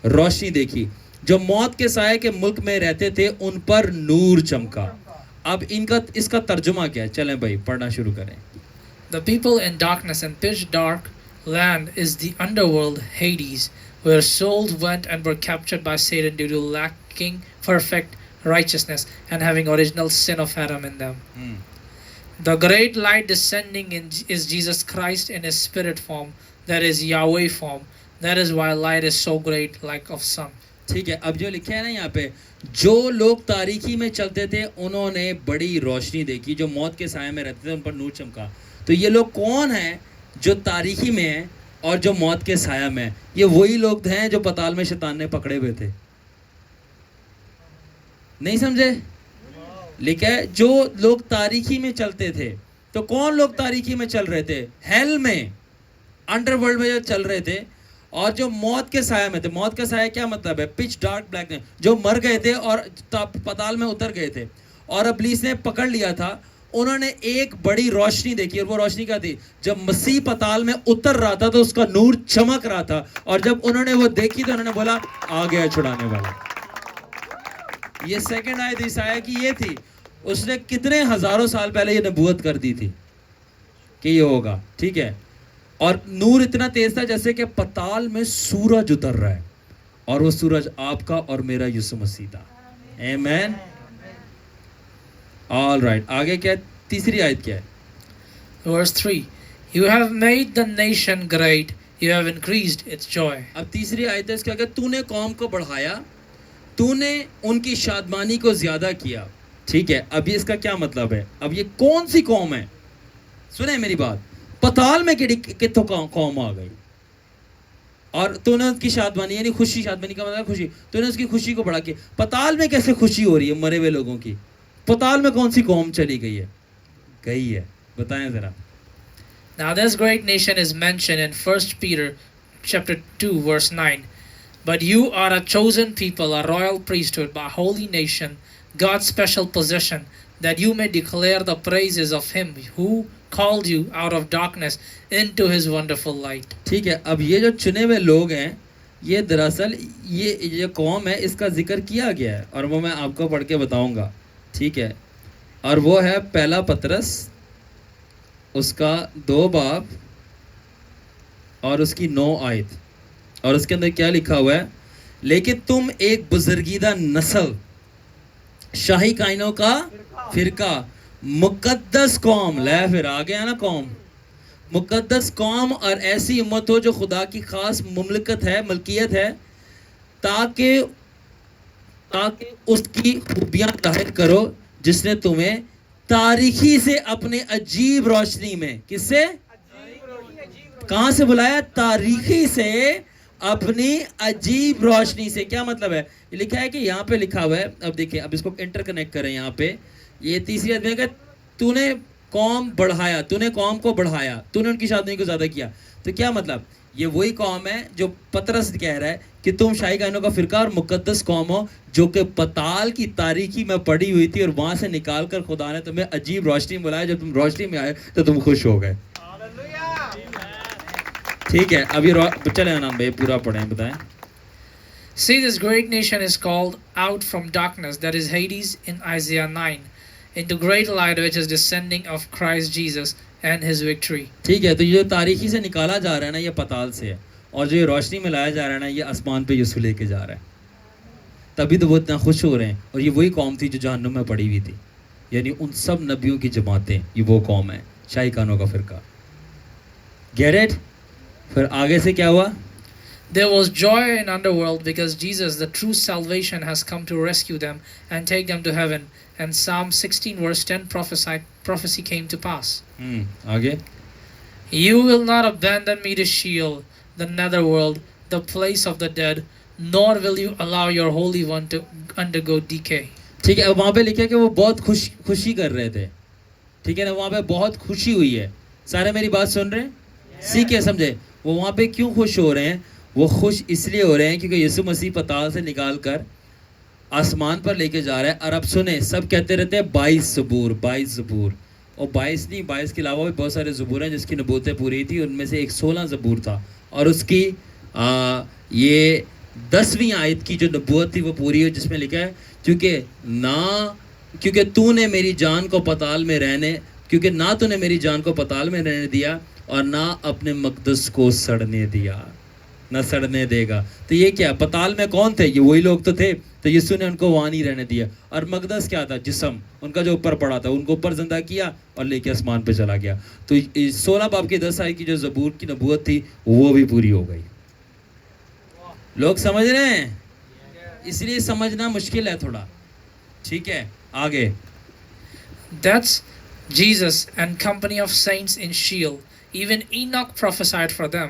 روشنی دیکھی, جو موت کے سائے کے ملک میں رہتے تھے ان پر نور چمکا. اب اس کا ترجمہ کیا ہے؟ چلیں بھائی پڑھنا شروع کریں. The people in darkness and pitch dark land is the underworld, Hades, where souls went and were captured by Satan due to lacking perfect righteousness and having original sin of Adam in them. The great light descending is Jesus Christ in his spirit form, that is Yahweh form. That is why light is so great like of sun. ٹھیک ہے, اب جو لکھا ہے نا یہاں پہ, جو لوگ تاریکی میں چلتے تھے انہوں نے بڑی روشنی دیکھی, جو موت کے سائے میں رہتے تھے ان پر نور چمکا. تو یہ لوگ کون ہیں جو تاریکی میں ہیں اور جو موت کے سایہ میں ہیں؟ یہ وہی لوگ ہیں جو پتال میں شیطان نے پکڑے ہوئے تھے. نہیں سمجھے؟ لکھا ہے جو لوگ تاریکی میں چلتے تھے. تو کون لوگ تاریکی میں چل رہے تھے؟ ہیل میں, انڈر ورلڈ میں جو چل رہے تھے. اور جو موت کے سائے میں تھے. موت کا سایہ کیا مطلب ہے؟ پچ ڈارک بلیک، جو مر گئے تھے اور پتال میں اتر گئے تھے اور ابلیس نے پکڑ لیا تھا. انہوں نے ایک بڑی روشنی دیکھی، اور وہ روشنی کیا تھی؟ جب مسیح پتال میں اتر رہا تھا تو اس کا نور چمک رہا تھا، اور جب انہوں نے وہ دیکھی تو انہوں نے بولا آ گیا چھڑانے والا. یہ سیکنڈ آیت عیسائیہ کی یہ تھی. اس نے کتنے ہزاروں سال پہلے یہ نبوت کر دی تھی کہ یہ ہوگا. ٹھیک ہے. اور نور اتنا تیز تھا جیسے کہ پتال میں سورج اتر رہا ہے، اور وہ سورج آپ کا اور میرا یسوع مسیح تھا. آمین. All right. آگے کیا ہے؟ تیسری آیت کیا ہے؟ Verse 3. You have made the nation great. You have increased its joy. اب تیسری آیت ہے اس کا کہ تو نے قوم کو بڑھایا، تو نے ان کی شادمانی کو زیادہ کیا. ٹھیک ہے. اب یہ اس کا کیا مطلب ہے؟ اب یہ کون سی قوم ہے؟ سنیں میری بات. پتال میں کتوں قوم آ گئی، اور تو نے اس کی شادمانی، یعنی خوشی، شادمانی کا مطلب خوشی، تو نے اس کی خوشی کو بڑھا کے. پتال میں کیسے خوشی ہو رہی ہے مرے ہوئے لوگوں کی؟ پتال میں کون سی قوم چلی گئی ہے؟ گئی ہے. بتائیں ذرا. Now this great nation is mentioned in 1 Peter chapter 2 verse 9. But you are a chosen people, a royal priesthood, a holy nation, God's special possession, that you may declare the praises of him who called you out of darkness into his wonderful light. ٹھیک ہے. اب یہ جو چنے ہوئے لوگ ہیں، یہ دراصل یہ قوم ہے، اس کا ذکر کیا گیا ہے، اور وہ میں آپ کو پڑھ کے بتاؤں گا. ٹھیک ہے. اور وہ ہے پہلا پطرس، اس کا 2 باب اور اس کی 9 آیت. اور اس کے اندر کیا لکھا ہوا ہے؟ لیکن تم ایک بزرگیدہ نسل، شاہی کائنوں کا فرقہ، مقدس قوم. لے پھر آ گیا نا قوم. مقدس قوم اور ایسی امت ہو جو خدا کی خاص مملکت ہے، ملکیت ہے، تاکہ اس کی خوبیاں ظاہر کرو جس نے تمہیں تاریکی سے اپنے عجیب روشنی میں، کس سے؟ کہاں سے بلایا؟ تاریکی سے اپنی عجیب روشنی سے. کیا مطلب ہے؟ یہ لکھا ہے کہ یہاں پہ لکھا ہوا ہے. اب دیکھیں، اب اس کو انٹر کنیکٹ کریں. یہاں پہ یہ تیسری آیت میں کہ تو نے قوم بڑھایا، تو نے قوم کو بڑھایا، تو نے ان کی شادی کو زیادہ کیا. تو کیا مطلب؟ یہ وہی قوم ہے جو پطرس کہہ رہا ہے کہ تم شاہی کائنوں کا فرقہ اور مقدس قوم ہو، جو کہ پتال کی تاریکی میں پڑی ہوئی تھی، اور وہاں سے نکال کر خدا نے تمہیں عجیب روشنی میں بلایا. جب تم روشنی میں آئے تو تم خوش ہو گئے. ٹھیک ہے. اب یہ چلے آنند بھائی پورا پڑھیں، بتائیں. See, this great nation is called out from darkness, that is Hades in Isaiah 9, into great light which is descending of Christ Jesus and his victory. ٹھیک ہے. تو یہ جو تاریکی سے نکالا جا رہا ہے نا، یہ پتال سے ہے، اور جو یہ روشنی میں لایا جا رہا ہے نا، یہ آسمان پہ یسوع لے کے جا رہا ہے. تبھی تو وہ اتنا خوش ہو رہے ہیں. اور یہ وہی قوم تھی جو جہنم میں پڑی ہوئی تھی، یعنی ان سب نبیوں کی جماعتیں، یہ وہ قوم ہے، شاہی کانوں کا فرقہ. گیٹ؟ پھر آگے سے کیا ہوا؟ There was joy in underworld because Jesus, the true salvation, has come to rescue them and take them to heaven. And Psalm 16 verse 10 prophecy came to pass. آگے. You will not abandon me to Sheol, the netherworld, the place of the dead, nor will you allow your Holy One to undergo decay. ٹھیک ہے. وہاں پہ لکھا کہ وہ بہت خوشی کر رہے تھے. ٹھیک ہے نا. وہاں پہ بہت خوشی ہوئی ہے. سارے میری بات سن رہے ہیں؟ سیکھے سمجھے. وہ وہاں پہ کیوں خوش ہو رہے ہیں؟ وہ خوش اس لیے ہو رہے ہیں کیونکہ یسوع مسیح پتال سے نکال کر آسمان پر لے کے جا رہا ہے. اور اب سنیں، سب کہتے رہتے ہیں 22 زبور 22 زبور، اور 22 نہیں، 22 کے علاوہ بھی بہت سارے زبور ہیں جس کی نبوتیں پوری تھی. ان میں سے ایک 16 زبور تھا، اور اس کی یہ 10ویں آیت کی جو نبوت تھی وہ پوری ہے، جس میں لکھا ہے کیونکہ تو نے میری جان کو پتال میں رہنے، کیونکہ نہ تو نے میری جان کو پتال میں رہنے دیا اور نہ اپنے مقدس کو سڑنے دیا، نہ سڑنے دے گا. تو یہ کیا؟ پتال میں کون تھے؟ یہ وہی لوگ تو تھے. تو یسوع نے ان کو وہاں نہیں رہنے دیا. اور مقدس کیا تھا؟ جسم ان کا جو اوپر پڑا تھا، ان کو اوپر زندہ کیا اور لے کے آسمان پہ چلا گیا. تو 16 باب کی 10 آیت کی جو زبور کی نبوت تھی وہ بھی پوری ہو گئی. لوگ سمجھ رہے ہیں؟ اس لیے سمجھنا مشکل ہے تھوڑا. ٹھیک ہے. آگے. That's Jesus and company of saints in Sheol. Even Enoch prophesied for them.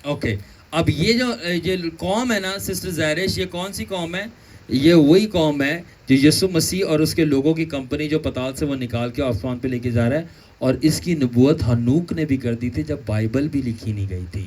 Okay. اب یہ جو قوم ہے نا سسٹر زہرش، یہ کون سی قوم ہے؟ یہ وہی قوم ہے جو یسوع مسیح اور اس کے لوگوں کی کمپنی جو پتال سے وہ نکال کے آسمان پہ لے کے جا رہا ہے. اور اس کی نبوت ہنوک نے بھی کر دی تھی جب بائبل بھی لکھی نہیں گئی تھی.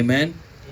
Amen.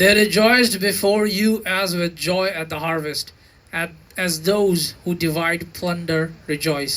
They rejoiced before you as with joy at the harvest, as those who divide plunder rejoice.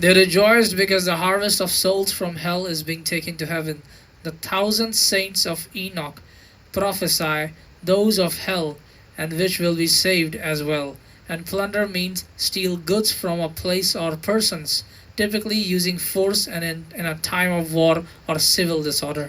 They rejoiced because the harvest of souls from hell is being taken to heaven. The 1,000 saints of Enoch prophesy those of hell and which will be saved as well. And plunder means steal goods from a place or persons, typically using force and in a time of war or civil disorder.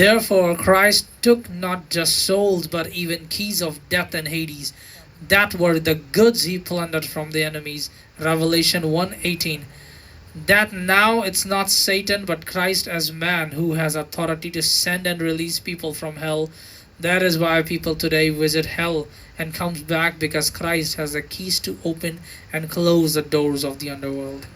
Therefore Christ took not just souls but even keys of death and Hades. That were the goods he plundered from the enemies. Revelation 1:18. That now it's not Satan but Christ as man who has authority to send and release people from hell. That is why people today visit hell and comes back, because Christ has the keys to open and close the doors of the underworld.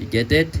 You get it?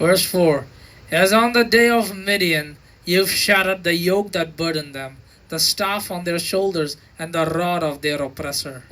Verse 4. As on the day of Midian, you've shattered the yoke that burdened them, the staff on their shoulders and the rod of their oppressor.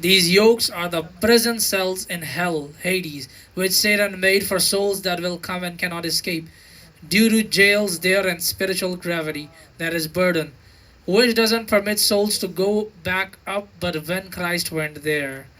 These yokes are the prison cells in hell, Hades, which Satan made for souls that will come and cannot escape, due to jails there and spiritual gravity that is burden, which doesn't permit souls to go back up, but when Christ went there.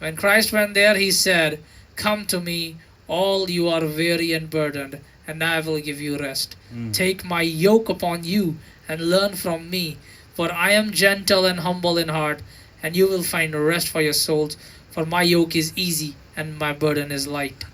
When Christ went there, he said, "Come to me, all you are weary and burdened, and I will give you rest. Take my yoke upon you and learn from me, for I am gentle and humble in heart, and you will find rest for your souls. for my yoke is easy and my burden is light.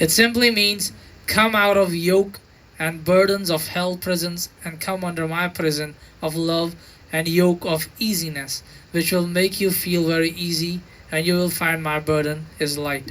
It simply means come out of yoke and burdens of hell prisons and come under my prison of love and yoke of easiness, which will make you feel very easy and you will find my burden is light.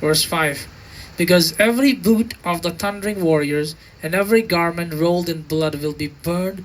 Verse 5. Because every boot of the thundering warriors and every garment rolled in blood will be burned,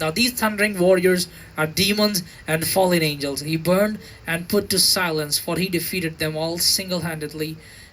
Now these thundering warriors are demons and fallen angels. He burned and put to silence, for he defeated them all single-handedly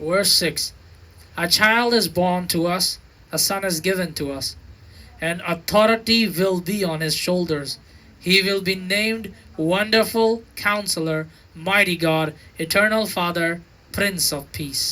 Verse 6. A child is born to us, a son is given to us, and authority will be on his shoulders. He will be named Wonderful Counselor, Mighty God, Eternal Father, Prince of Peace.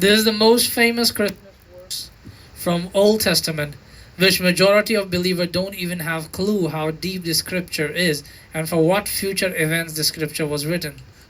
This is the most famous Christmas verse from Old Testament. which majority of believers don't even have clue how deep the scripture is and for what future events the scripture was written.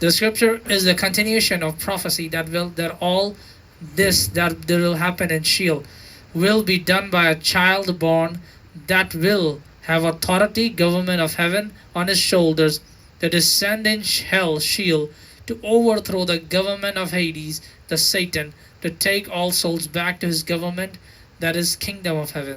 The scripture is the continuation of prophecy that all this that will happen in Sheol will be done by a child born that will have authority, government of heaven on his shoulders, to descend in hell, Sheol, to overthrow the government of Hades, the Satan, to take all souls back to his government, that is kingdom of heaven.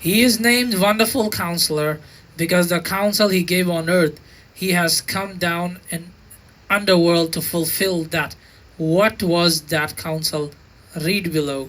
He is named Wonderful Counselor because the counsel he gave on earth, he has come down in underworld to fulfill that. What was that counsel? Read below.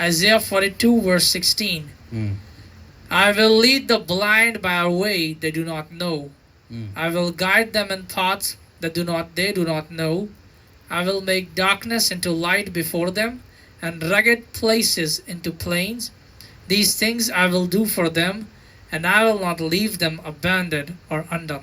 Isaiah 42 verse 16. I will lead the blind by a way they do not know. I will guide them in thoughts that they do not know. I will make darkness into light before them, and rugged places into plains. These things I will do for them, and I will not leave them abandoned or undone.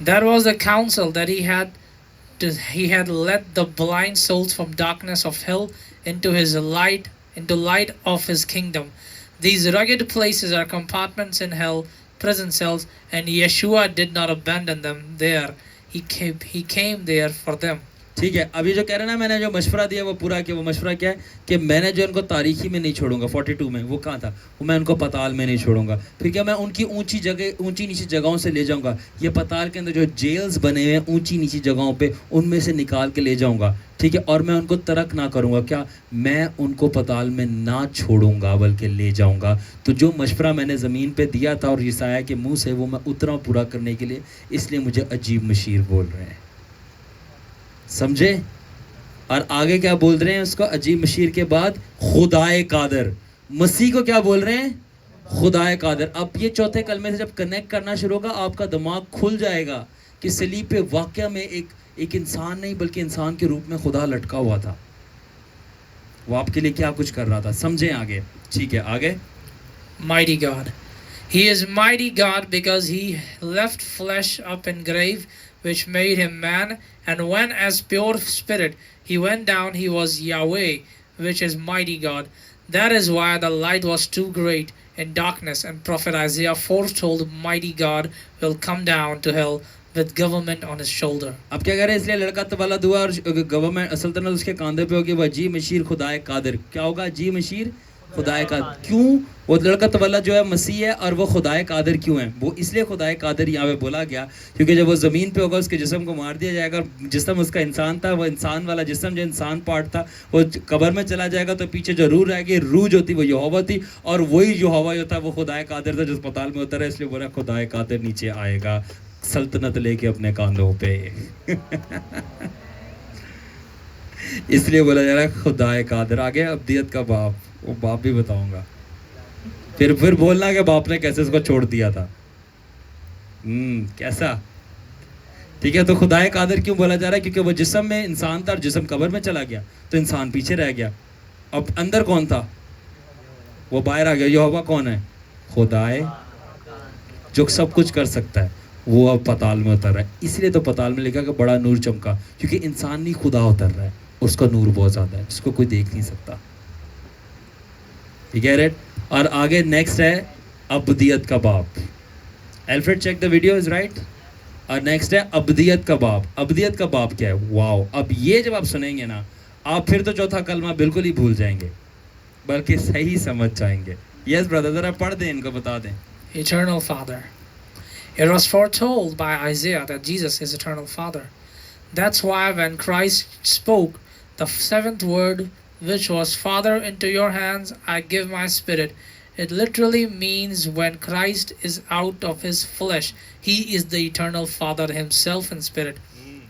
That was the counsel that he had led the blind souls from darkness of hell into light of his kingdom. These rugged places are compartments in hell, prison cells, and Yeshua did not abandon them there. He came there for them. ٹھیک ہے. ابھی جو کہہ رہے ہیں نا میں نے جو مشورہ دیا وہ پورا کیا. وہ مشورہ کیا ہے کہ میں نے جو ان کو تاریخی میں نہیں چھوڑوں گا 42 میں, وہ کہاں تھا, وہ میں ان کو پتال میں نہیں چھوڑوں گا. پھر کیا میں ان کی اونچی نیچی جگہوں سے لے جاؤں گا. یہ پتال کے اندر جو جیلز بنے ہوئے ہیں اونچی نیچی جگہوں پہ, ان میں سے نکال کے لے جاؤں گا. ٹھیک ہے, اور میں ان کو ترک نہ کروں گا. کیا میں ان کو پتال میں نہ چھوڑوں گا بلکہ لے جاؤں گا. تو جو مشورہ میں نے زمین پہ دیا تھا اور یسایہ کے منہ سے, وہ میں اترا پورا کرنے کے لیے, اس لیے مجھے عجیب مشیر بول رہے ہیں. سمجھے؟ اور آگے کیا بول رہے ہیں اس کو عجیب مشیر کے بعد؟ خدائے قادر. مسیح کو کیا بول رہے ہیں؟ خدائے قادر. اب یہ چوتھے کلمے سے جب کنیکٹ کرنا شروع ہوگا آپ کا دماغ کھل جائے گا کہ صلیب پہ واقعہ میں ایک انسان نہیں بلکہ انسان کے روپ میں خدا لٹکا ہوا تھا. وہ آپ کے لیے کیا کچھ کر رہا تھا. سمجھیں آگے. ٹھیک ہے, آگے. Mighty God. He is mighty God because he left flesh up in grave, which made him man, and when as pure spirit he went down, he was Yahweh, which is mighty God. That is why the light was too great in darkness, and prophet Isaiah foretold mighty God will come down to hell with government on his shoulder. اب کیا کہہ رہے ہیں؟ اس لیے لڑکا تولد ہوا اور گورنمنٹ سلطنت اس کے کاندھے پہ ہوگی. وہ عجیب مشیر خدائے قادر. کیا ہوگا؟ عجیب مشیر خدائے قادر. کیوں؟ وہ لڑکا تولد جو ہے مسیح ہے, اور وہ خدائے قادر کیوں ہے؟ وہ اس لیے خدائے قادر یہاں پہ بولا گیا کیونکہ جب وہ زمین پہ ہوگا اس کے جسم کو مار دیا جائے گا. جسم اس کا انسان تھا, وہ انسان والا جسم جو انسان پارٹ تھا وہ قبر میں چلا جائے گا, تو پیچھے جو روح رہے گی, روح جو تھی وہ یہوہ تھی, اور وہی یہوہ جو تھا وہ خدائے قادر تھا جو اسپتال میں اترا. اس لیے بولا خدائے قادر نیچے آئے گا سلطنت لے کے اپنے کاندھوں پہ. اس لیے بولا جا رہا ہے خدائے قادر. آگے ابدیت کا باپ, وہ باپ بھی بتاؤں گا. پھر بولنا کہ باپ نے کیسے اس کو چھوڑ دیا تھا. کیسا؟ ٹھیک ہے, تو خدائے قادر کیوں بولا جا رہا ہے؟ کیونکہ وہ جسم میں انسان تھا اور جسم قبر میں چلا گیا تو انسان پیچھے رہ گیا. اب اندر کون تھا؟ وہ باہر آ گیا. یہوہ کون ہے؟ خدائے جو سب کچھ کر سکتا ہے. وہ اب پتال میں اتر رہا ہے. اس لیے تو پتال میں لکھا کہ بڑا نور چمکا, کیونکہ انسان نہیں خدا اتر رہا ہے, اس کا نور بہت زیادہ ہے جس کو کوئی دیکھ نہیں سکتا. ٹھیک ہے, ریٹ. اور آگے نیکسٹ ہے ابدیت کا باپ. Alfred check the video is right. اور نیکسٹ ہے ابدیت کا باپ. ابدیت کا باپ کیا ہے؟ واو. اب یہ جب آپ سنیں گے نا, آپ پھر تو چوتھا کلمہ بالکل ہی بھول جائیں گے بلکہ صحیح سمجھ جائیں گے. یس برادر, ذرا پڑھ دیں, ان کو بتا دیں. Eternal Father. It was foretold by Isaiah that Jesus is eternal Father. That's why when Christ spoke the seventh word, which was, Father, into your hands I give my spirit, it literally means when Christ is out of his flesh, he is the eternal Father himself in spirit.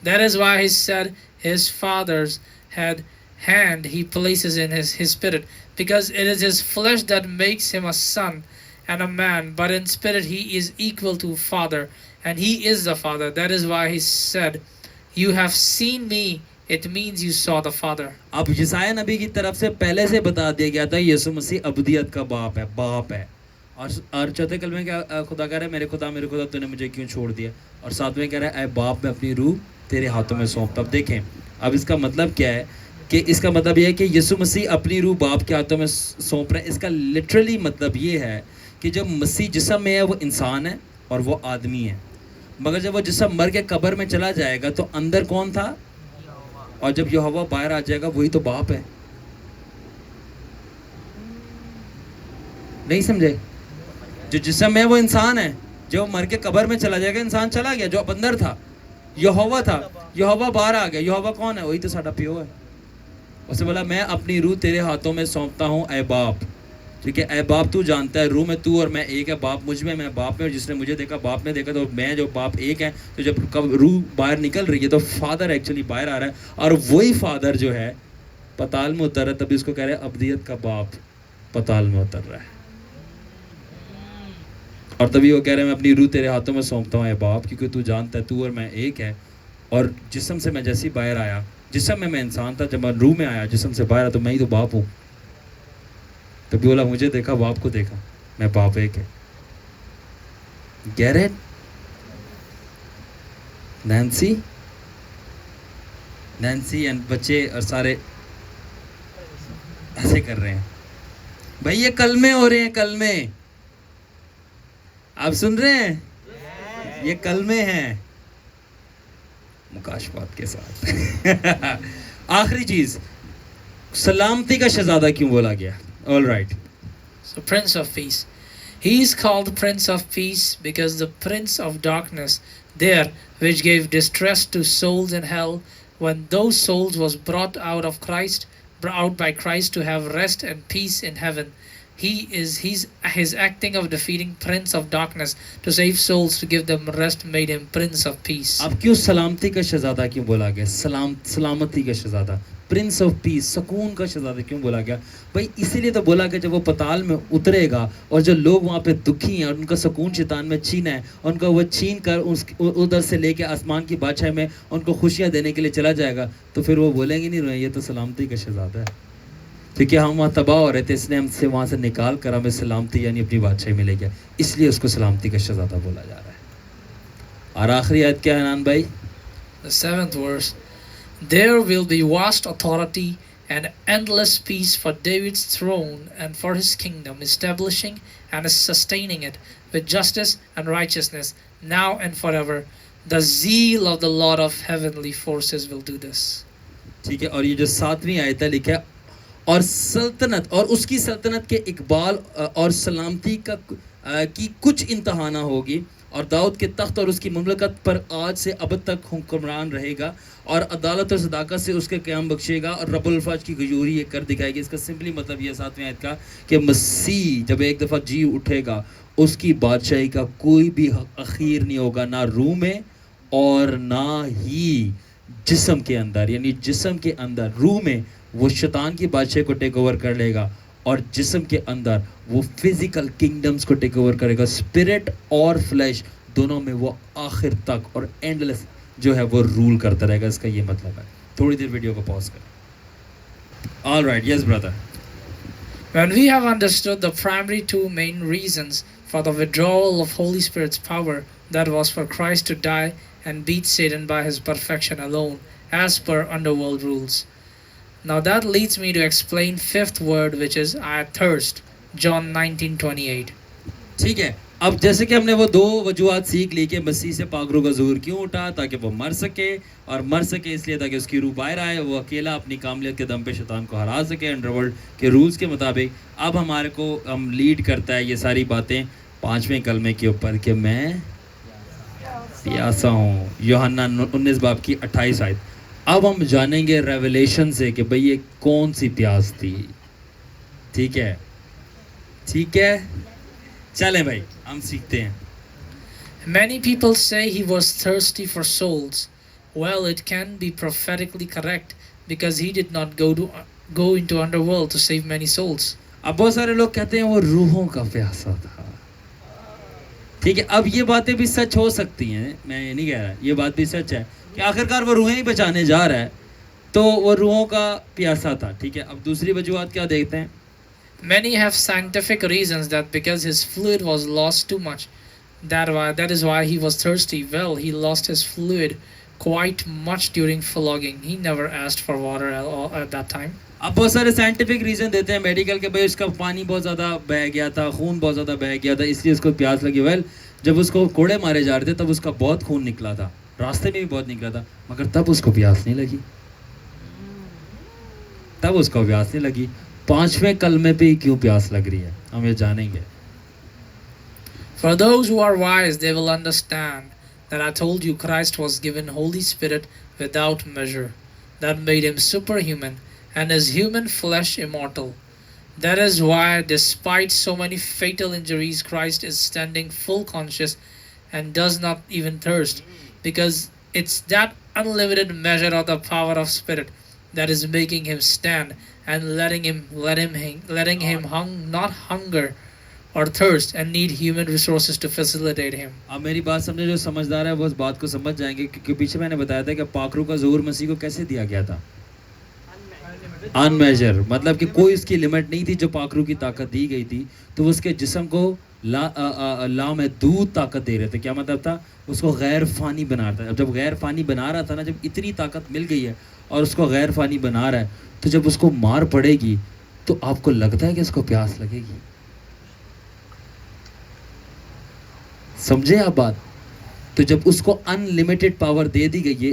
That is why he said his Father's hand he places in his spirit, because it is his flesh that makes him a son and a man, but in spirit he is equal to Father, and he is the Father. That is why he said, you have seen me, it means you saw the Father. اب یسایہ نبی کی طرف سے پہلے سے بتا دیا گیا تھا یسوع مسیح ابدیت کا باپ ہے. اور چوتھے کلمے کیا خدا کہہ رہا ہے؟ میرے خدا تو نے مجھے کیوں چھوڑ دیا. اور ساتویں کہہ رہا ہے اے باپ میں اپنی روح تیرے ہاتھوں میں سونپتا. اب دیکھیں, اب اس کا مطلب کیا ہے کہ اس کا مطلب یہ ہے کہ یسوع مسیح اپنی روح باپ کے ہاتھوں میں سونپ رہے ہیں. اس کا لٹرلی مطلب یہ ہے کہ جب مسیح جسم میں ہے وہ انسان ہے اور وہ آدمی ہے, مگر جب وہ جسم مر کے قبر میں چلا جائے گا تو اندر کون تھا؟ اور جب یہوہ باہر آ جائے گا وہی تو باپ ہے. نہیں سمجھے؟ جو جسم میں وہ انسان ہے, جو مر کے قبر میں چلا جائے گا انسان چلا گیا. جو اندر تھا یہوہ تھا, یہوہ باہر آ گیا. یہوہ کون ہے؟ وہی تو ساڈا پیو ہے. اسے بولا میں اپنی روح تیرے ہاتھوں میں سونپتا ہوں اے باپ. ٹھیک ہے, اے باپ تو جانتا ہے روح میں تو اور میں ایک ہے, باپ مجھ میں, میں باپ میں, اور جس نے مجھے دیکھا باپ نے دیکھا. تو میں جو باپ ایک ہے, تو جب روح باہر نکل رہی ہے تو فادر ایکچولی باہر آ رہا ہے, اور وہی فادر جو ہے پتال میں اتر رہا ہے. تبھی اس کو کہہ رہے ہیں ابدیت کا باپ پتال میں اتر رہا ہے. اور تبھی وہ کہہ رہے ہیں میں اپنی روح تیرے ہاتھوں میں سونپتا ہوں اے باپ, کیونکہ تو جانتا ہے تو اور میں ایک ہے. اور جسم سے میں جیسے باہر آیا, جسم میں انسان تھا, جب میں روح میں آیا جسم سے باہر آیا تو میں ہی تو باپ ہوں. تو بولا مجھے دیکھا باپ کو دیکھا, میں باپ ایک ہے. گیرٹ, نینسی اینڈ بچے اور سارے ایسے کر رہے ہیں. بھائی یہ کلمے ہو رہے ہیں, کلمے آپ سن رہے ہیں؟ یہ کلمے ہیں. مکاشفات کے ساتھ. آخری چیز, سلامتی کا شہزادہ کیوں بولا گیا؟ All right. So Prince of Peace. He is called Prince of Peace because the Prince of Darkness there, which gave distress to souls in hell, when those souls was brought out by Christ to have rest and peace in heaven. His acting of defeating Prince of Darkness to save souls, to give them rest, made him Prince of Peace. اب کیوں سلامتی کا شہزادہ کیوں بولا گیا؟ سلامتی کا شہزادہ, پرنس آف پیس, سکون کا شہزادہ کیوں بولا گیا؟ بھائی اسی لیے تو بولا کہ جب وہ پتال میں اترے گا اور جو لوگ وہاں پہ دکھی ہیں اور ان کا سکون شیطان میں چھینا ہے, ان کا وہ چھین کر ادھر سے لے کے آسمان کی بادشاہی میں ان کو خوشیاں دینے کے لیے چلا جائے گا, تو پھر وہ بولیں گے نہیں روئیں, یہ تو سلامتی کا شہزادہ ہے, کیونکہ ہم وہاں تباہ ہو رہے تھے, اس نے ہم سے وہاں سے نکال کر ہمیں سلامتی یعنی اپنی بادشاہی میں لے گیا, اس لیے اس کو سلامتی کا شہزادہ بولا جا رہا ہے. اور آخری آیت کیا ہے نان بھائی؟ The 7th verse. There will be vast authority and endless peace for David's throne and for his kingdom, establishing and sustaining it with justice and righteousness now and forever. The zeal of the Lord of heavenly forces will do this. ٹھیک ہے. اور یہ جو 7ویں آیت ہے لکھا ہے, اور سلطنت اور اس کی سلطنت کے اقبال اور سلامتی کی کچھ انتہا نہ ہوگی, اور داؤد کے تخت اور اس کی مملکت پر آج سے ابد تک حکمران رہے گا, اور عدالت اور صداقت سے اس کے قیام بخشے گا, اور رب الفاظ کی غیوری یہ کر دکھائے گی. اس کا سمپلی مطلب یہ 7ویں آیت کا کہ مسیح جب ایک دفعہ جی اٹھے گا, اس کی بادشاہی کا کوئی بھی اخیر نہیں ہوگا, نہ روح میں اور نہ ہی جسم کے اندر. یعنی جسم کے اندر, روح میں وہ شیطان کی بادشاہی کو ٹیک اوور کر لے گا, اور جسم کے اندر وہ فزیکل کنگڈمز کو ٹیک اوور کرے گا. اسپرٹ اور فلیش دونوں میں وہ آخر تک اور اینڈلیس جو ہے وہ رول کرتا رہے گا. اس کا یہ مطلب ہے. تھوڑی دیر ویڈیو کو پاز کریں. All right, yes Brother. When we have understood the primary two main reasons for the withdrawal of Holy Spirit's power, that was for Christ to die and beat Satan by his perfection alone, as per underworld rules. Now that leads me to explain 5th word, which is I thirst, John 19:28. ٹھیک ہے. اب جیسے کہ ہم نے وہ 2 وجوہات سیکھ لی کہ مسیح سے پاک روح کا ظہور کیوں اٹھا, تاکہ وہ مر سکے, اور مر سکے اس لیے تاکہ اس کی روح باہر آئے, وہ اکیلا اپنی کاملیت کے دم پہ شیطان کو ہرا سکے انڈر ورلڈ کے رولز کے مطابق. اب ہمارے کو ہم لیڈ کرتا ہے یہ ساری باتیں 5ویں کلمے کے اوپر کہ میں پیاسا ہوں, یوحنا 19 باب کی 28 آیت. اب ہم جانیں گے ریولیشن سے کہ بھئی یہ کون سی پیاس تھی. ٹھیک ہے, ٹھیک ہے, چلیں بھائی ہم سیکھتے ہیں. Many people say he was thirsty for souls. Well, it can be prophetically correct because he did not go into underworld to save many souls. اب بہت سارے لوگ کہتے ہیں وہ روحوں کا پیاسا تھا. ٹھیک ہے, اب یہ باتیں بھی سچ ہو سکتی ہیں, میں یہ نہیں کہہ رہا, یہ بات بھی سچ ہے کہ آخرکار وہ روحیں ہی بچانے جا رہا ہے, تو وہ روحوں کا پیاسا تھا. ٹھیک ہے, اب دوسری وجوہات کیا دیکھتے ہیں. Many have scientific reasons that because his fluid was lost too much, that is why he was thirsty. Well, he lost his fluid quite much during flogging. He never asked for water at that time. اب بہت سارے scientific reason دیتے ہیں medical کہ بھائی اس کا پانی بہت زیادہ بہہ گیا تھا, خون بہت زیادہ بہہ گیا تھا, اس لیے اس کو پیاس لگی. ویل, جب اس کو کوڑے مارے جا رہے تھے تب اس کا بہت خون نکلا تھا, راستے میں بھی بہت نکلا تھا, مگر تب اس کو پیاس نہیں لگی. تب اس کو پیاس نہیں لگی. 5ویں کلمے پہ ہی کیوں پیاس لگ رہی ہے, ہم یہ جانیں گے. For those who are wise, they will understand that I told you Christ was given Holy Spirit without measure. That made him superhuman and his human flesh immortal. That is why, despite so many fatal injuries, Christ is standing full conscious and does not even thirst, because it's that unlimited measure of the power of Spirit that is making him stand and letting him not hunger or thirst and need human resources to facilitate him. اب میری بات سمجھے, جو سمجھدار ہے وہ اس بات کو سمجھ جائیں گے, کیونکہ پیچھے میں نے بتایا تھا کہ پاک روح کا ظہور مسیح کو کیسے دیا گیا تھا. ان میجر, مطلب کہ کوئی اس کی لمٹ نہیں تھی. جو پاک روح کی طاقت دی گئی تھی تو وہ اس کے جسم کو لامحدود طاقت دے رہے تھے. کیا مطلب تھا؟ اس کو غیر فانی بنا رہا تھا. جب غیر فانی بنا رہا تھا نا, جب اتنی طاقت مل گئی ہے اور اس کو غیر فانی بنا رہا ہے, تو جب اس کو مار پڑے گی تو آپ کو لگتا ہے کہ اس کو پیاس لگے گی. سمجھے آپ بات؟ تو جب اس کو ان لمیٹڈ پاور دے دی گئی ہے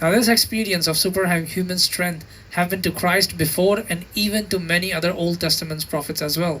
Now, this experience of superhuman strength happened to Christ before and even to many other Old Testament prophets as well.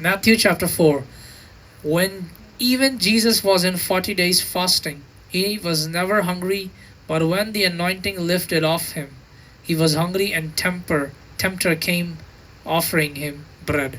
Matthew chapter 4. When even Jesus was in 40 days fasting, he was never hungry, but when the anointing lifted off him, he was hungry, and tempter came offering him bread.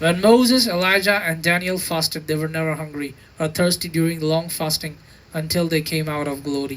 When Moses, Elijah, and Daniel fasted, they were never hungry or thirsty during long fasting until they came out of glory.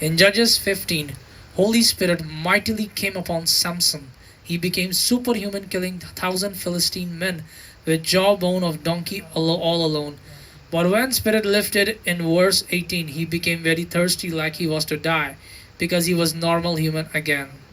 In Judges 15, Holy Spirit mightily came upon Samson. He became superhuman, killing 1,000 Philistine men with jawbone of donkey all alone. But when Spirit lifted in verse 18, he became very thirsty like he was to die, because he was normal human again.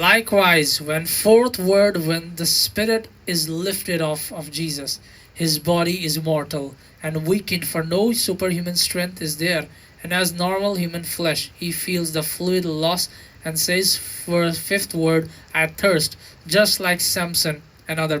Likewise, when the Spirit is lifted off of Jesus, his body is mortal and weakened, for no superhuman strength is there, and as normal human flesh, he feels the fluid loss and says for a 5th word, I thirst, just like Samson and other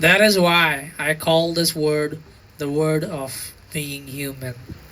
That is why I call this word the word of being human.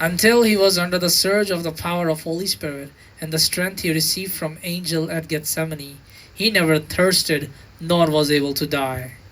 until he was under the surge of the power of Holy Spirit and the strength he received from angel at Gethsemane. He never thirsted nor was able to die.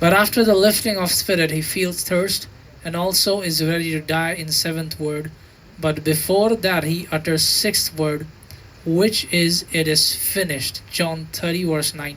But after the lifting of spirit, he feels thirst and also is ready to die in seventh word. But before that, he utters sixth word, which is, it is finished. John 30 verse 9,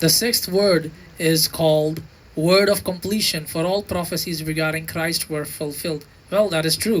The sixth word is called word of completion, for all prophecies regarding Christ were fulfilled. Well, that is true.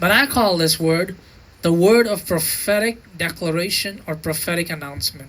But I call this word the word of prophetic declaration or prophetic announcement.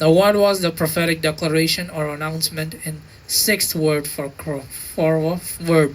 The what was the prophetic declaration or announcement in sixth word for word.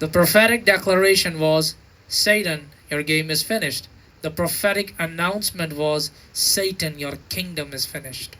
The prophetic declaration was, Satan, your game is finished. The prophetic announcement was, Satan, your kingdom is finished.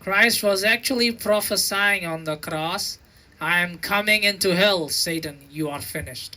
Christ was actually prophesying on the cross, I am coming into hell, Satan, you are finished.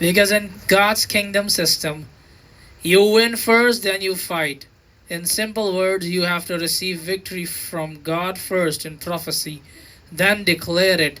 Because in God's kingdom system, you win first, then you fight. In simple words, you have to receive victory from God first in prophecy, then declare it,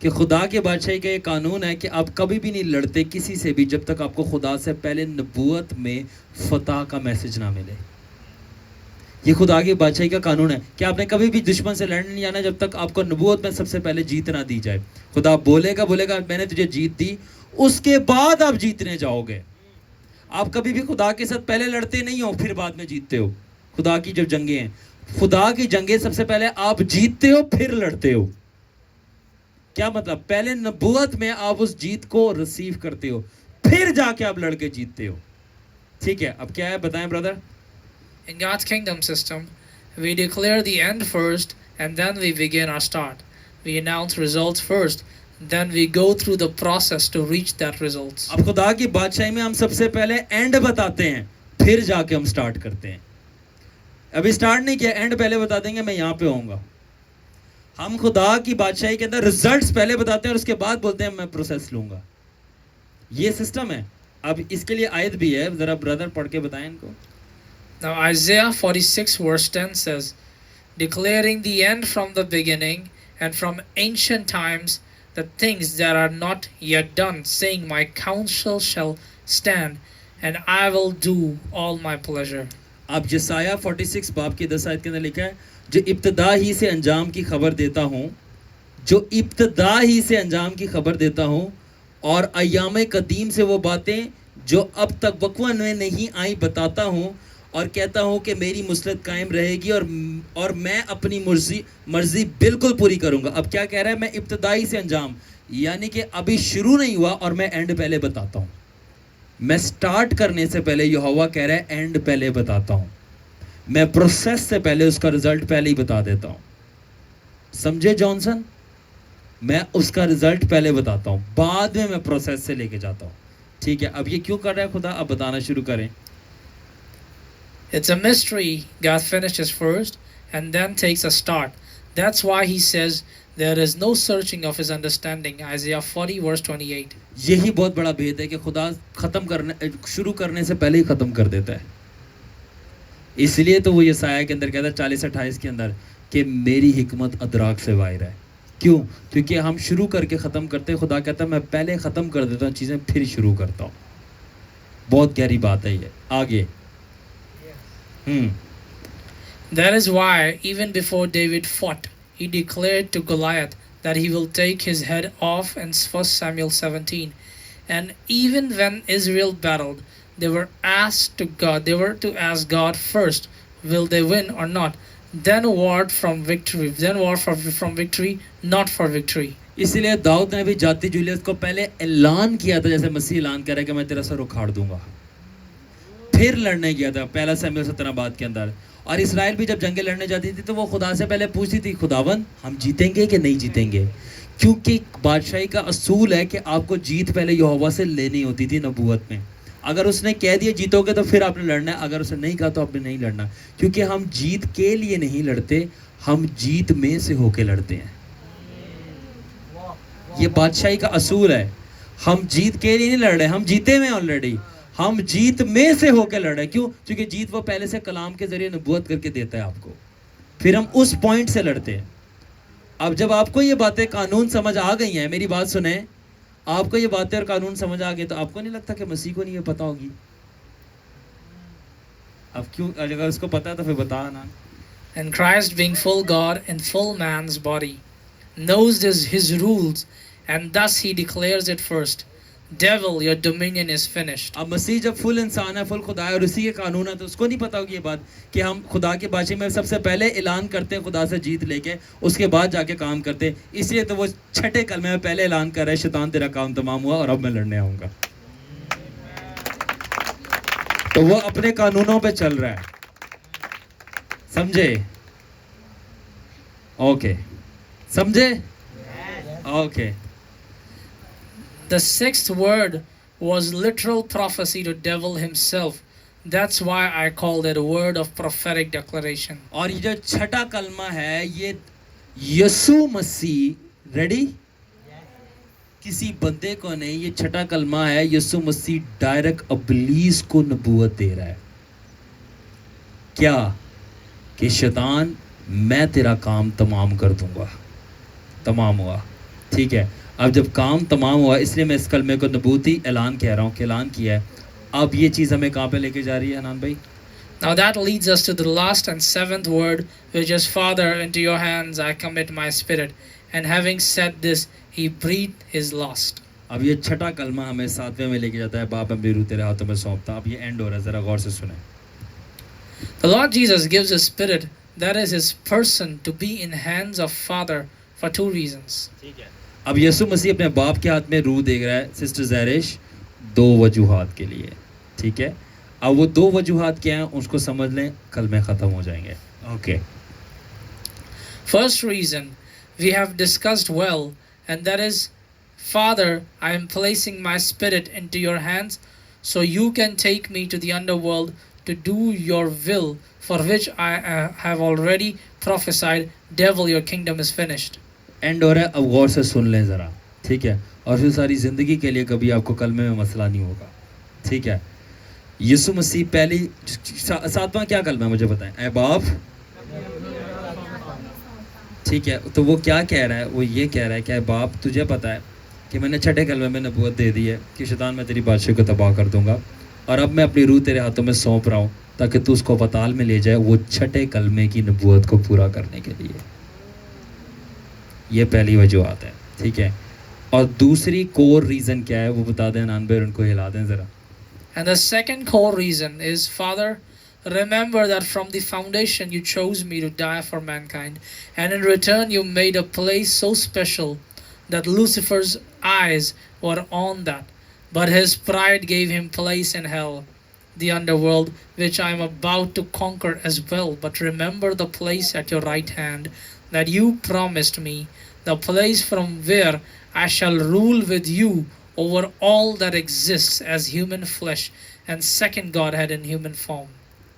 کہ خدا کے بادشاہی کا یہ قانون ہے کہ آپ کبھی بھی نہیں لڑتے کسی سے بھی جب تک آپ کو خدا سے پہلے نبوت میں فتح کا میسج نہ ملے. یہ خدا کی بادشاہی کا قانون ہے کہ آپ نے کبھی بھی دشمن سے لڑنے نہیں جانا جب تک آپ کو نبوت میں سب سے پہلے جیت نہ دی جائے. خدا بولے گا میں نے تجھے جیت دی, اس کے بعد آپ جیتنے جاؤ گے. آپ کبھی بھی خدا کے ساتھ پہلے لڑتے نہیں ہو پھر بعد میں جیتتے ہو. خدا کی جو جنگیں ہیں, خدا کی جنگیں سب سے پہلے آپ جیتتے ہو پھر لڑتے ہو. کیا مطلب؟ پہلے نبوت میں آپ اس جیت کو ریسیو کرتے ہو پھر جا کے آپ لڑ کے جیتتے ہو. ٹھیک ہے, اب کیا ہے بتائیں برادر. In God's kingdom system, we declare the end first and then we begin our start. We announce results first, then we go through the process to reach that results. اب خدا کی بادشاہی میں ہم سب سے پہلے اینڈ بتاتے ہیں پھر جا کے ہم سٹارٹ کرتے ہیں. ابھی سٹارٹ نہیں کیا, اینڈ پہلے بتا دیں گے میں یہاں پہ ہوں گا. ہم خدا کی بادشاہی کے اندر ریزلٹس پہلے بتاتے ہیں اور اس کے بعد بولتے ہیں میں پروسیس لوں گا. یہ سسٹم ہے. اب اس کے لیے آیت بھی ہے, ذرا برادر پڑھ کے بتائیں ان کو. Now Isaiah 46 verse 10 says, declaring the end from the beginning and from ancient times the things that are not yet done, saying my counsel shall stand and I will do all my pleasure. اب یسایہ 46 باب کی 10 آیت کے اندر لکھا ہے, جو ابتدا ہی سے انجام کی خبر دیتا ہوں, جو ابتدا ہی سے انجام کی خبر دیتا ہوں اور ایام قدیم سے وہ باتیں جو اب تک وقوع میں نہیں آئی بتاتا ہوں اور کہتا ہوں کہ میری مسلط قائم رہے گی اور میں اپنی مرضی بالکل پوری کروں گا. اب کیا کہہ رہا ہے؟ میں ابتدائی سے انجام, یعنی کہ ابھی شروع نہیں ہوا اور میں اینڈ پہلے بتاتا ہوں. میں سٹارٹ کرنے سے پہلے یہوہ کہہ رہا ہے اینڈ پہلے بتاتا ہوں. میں پروسیس سے پہلے اس کا رزلٹ پہلے ہی بتا دیتا ہوں. سمجھے جانسن؟ میں اس کا رزلٹ پہلے بتاتا ہوں, بعد میں پروسیس سے لے کے جاتا ہوں. ٹھیک ہے, اب یہ کیوں کر رہا ہے خدا؟ اب بتانا شروع کریں. It's a mystery. God finishes first and then takes a start. That's why he says there is no searching of his understanding. Isaiah 40 verse 28. یہی بہت بڑا بھید ہے کہ خدا شروع کرنے سے پہلے ہی ختم کر دیتا ہے. اس لیے تو وہ یسایہ کے اندر کہتا ہے 40-28 کے اندر کہ میری حکمت ادراک سے باہر ہے. کیوں؟ کیونکہ ہم شروع کر کے ختم کرتے ہیں. خدا کہتا ہے میں پہلے ختم کر دیتا ہوں چیزیں پھر شروع کرتا ہوں. بہت گہری بات ہے یہ. آگے. That is why even before David fought, he declared to Goliath that he will take his head off in 1 Samuel 17. And even when Israel battled, they were to ask God first, will they win or not? Then war from victory, not for victory. اسی لیے داؤد نے بھی جاتی Julius کو پہلے اعلان کیا تھا, جیسے مسیح اعلان کر رہا ہے کہ میں تیرا سر اکھاڑ دوں گا. پھر لڑنے گیا تھا 1 سیموئیل 17 بعد کے اندر. اور اسرائیل بھی جب جنگیں لڑنے جاتی تھی تو وہ خدا سے پہلے پوچھتی تھی خداوند ہم جیتیں گے کہ نہیں جیتیں گے, کیونکہ بادشاہی کا اصول ہے کہ آپ کو جیت پہلے یہوہ سے لینی ہوتی تھی نبوت میں. اگر اس نے کہہ دیا جیتو گے تو پھر آپ نے لڑنا ہے, اگر اس نے نہیں کہا تو آپ نے نہیں لڑنا, کیونکہ ہم جیت کے لیے نہیں لڑتے, ہم جیت میں سے ہو کے لڑتے ہیں. یہ بادشاہی کا اصول ہے. ہم جیت کے لیے نہیں لڑ رہے, ہم جیتے میں آلریڈی, ہم جیت میں سے ہو کے لڑ رہے ہیں. کیوں؟ کیونکہ جیت وہ پہلے سے کلام کے ذریعے نبوت کر کے دیتا ہے آپ کو, پھر ہم اس پوائنٹ سے لڑتے ہیں. اب جب آپ کو یہ باتیں قانون سمجھ آ گئی ہیں, میری بات سنیں, آپ کو یہ باتیں اور قانون سمجھ آ گئے تو آپ کو نہیں لگتا کہ مسیح کو نہیں یہ پتا ہوگی؟ اب کیوں؟ اگر اس کو پتا ہے تو پھر بتا نا. And Christ, being full God and full man's body, knows his rules, and thus he declares it first. Devil, your dominion is finished. اب مسیح جب فل انسان ہے, فل خدا ہے اور اسی کے قانون ہے, تو اس کو نہیں پتا ہوگی یہ بات کہ ہم خدا کی بادشاہی میں سب سے پہلے اعلان کرتے ہیں خدا سے جیت لے کے, اس کے بعد جا کے کام کرتے ہیں. اس لیے تو وہ 6 کلمے میں پہلے اعلان کر رہا ہے شیطان تیرا کام تمام ہوا اور اب میں لڑنے آؤں گا. تو وہ اپنے قانونوں پہ چل رہا ہے. سمجھے؟ اوکے, سمجھے؟ Okay. The 6th word was literal prophecy to devil himself. That's why I called it a word of prophetic declaration. اور یہ جو 6 کلمہ ہے یہ یسوع مسیح, ریڈی, کسی بندے کو نہیں, یہ 6 کلمہ ہے یسوع مسیح ڈائریکٹ ابلیس کو نبوت دے رہا ہے. کیا؟ کہ شیطان میں تیرا کام تمام کر دوں گا. تمام ہوا. ٹھیک ہے. اب جب کام تمام ہوا, اس لیے میں اس کلمے کو نبوتی اعلان کہہ رہا ہوں کہ اعلان کیا ہے. اب یہ چیز ہمیں کہاں پہ لے کے جا رہی ہے حنان بھائی؟ Now that leads us to the last and seventh word, which is, Father, into your hands I commit my spirit. And having said this, he breathed his last. اب یہ چھٹا کلمہ ہمیں ساتویں میں لے کے جاتا ہے, باپ اپنی روح تیرے ہاتھوں میں سونپتا. اب یہ اینڈ ہو رہا ہے, ذرا غور سے سنیں. The Lord Jesus gives his spirit, that is his person, to be in hands of Father for two reasons. اب یسوع مسیح اپنے باپ کے ہاتھ میں روح دے رہا ہے سسٹر زہرش, دو وجوہات کے لیے. ٹھیک ہے, اب وہ دو وجوہات کیا ہیں اس کو سمجھ لیں, کلمے ختم ہو جائیں گے. Okay. First reason we have discussed well, and that is, Father, I am placing my spirit into your hands so you can take me to the underworld to do your will, for which I have already prophesied. Devil, your kingdom is finished. End ہو رہا ہے, اب غور سے سن لیں ذرا. ٹھیک ہے, اور پھر ساری زندگی کے لیے کبھی آپ کو کلمے میں مسئلہ نہیں ہوگا. ٹھیک ہے. یسوع مسیح پہلی ساتواں کیا کلمہ ہے مجھے بتائیں؟ اے باپ. ٹھیک ہے, تو وہ کیا کہہ رہا ہے؟ وہ یہ کہہ رہا ہے کہ اے باپ, تجھے پتا ہے کہ میں نے چھٹے کلمے میں نبوت دے دی ہے کہ شیطان میں تیری بادشاہی کو تباہ کر دوں گا, اور اب میں اپنی روح تیرے ہاتھوں میں سونپ رہا ہوں تاکہ تو اس کو پتال میں لے جائے وہ چھٹے کلمے کی نبوت کو پورا کرنے کے لیے. یہ پہلی وجوہات ہے. ٹھیک ہے, اور دوسری کور ریزن کیا ہے وہ بتا دیں حنان بھائی, ان کو ہلا دیں ذرا. And the second core reason is, Father, remember that from the foundation you chose me to die for mankind, and in return you made a place so special that Lucifer's eyes were on that, but his pride gave him place in hell, the underworld, which I am about to conquer as well. But remember the place at your right hand that you promised me, the place from where I shall rule with you over all that exists as human flesh and second Godhead in human form.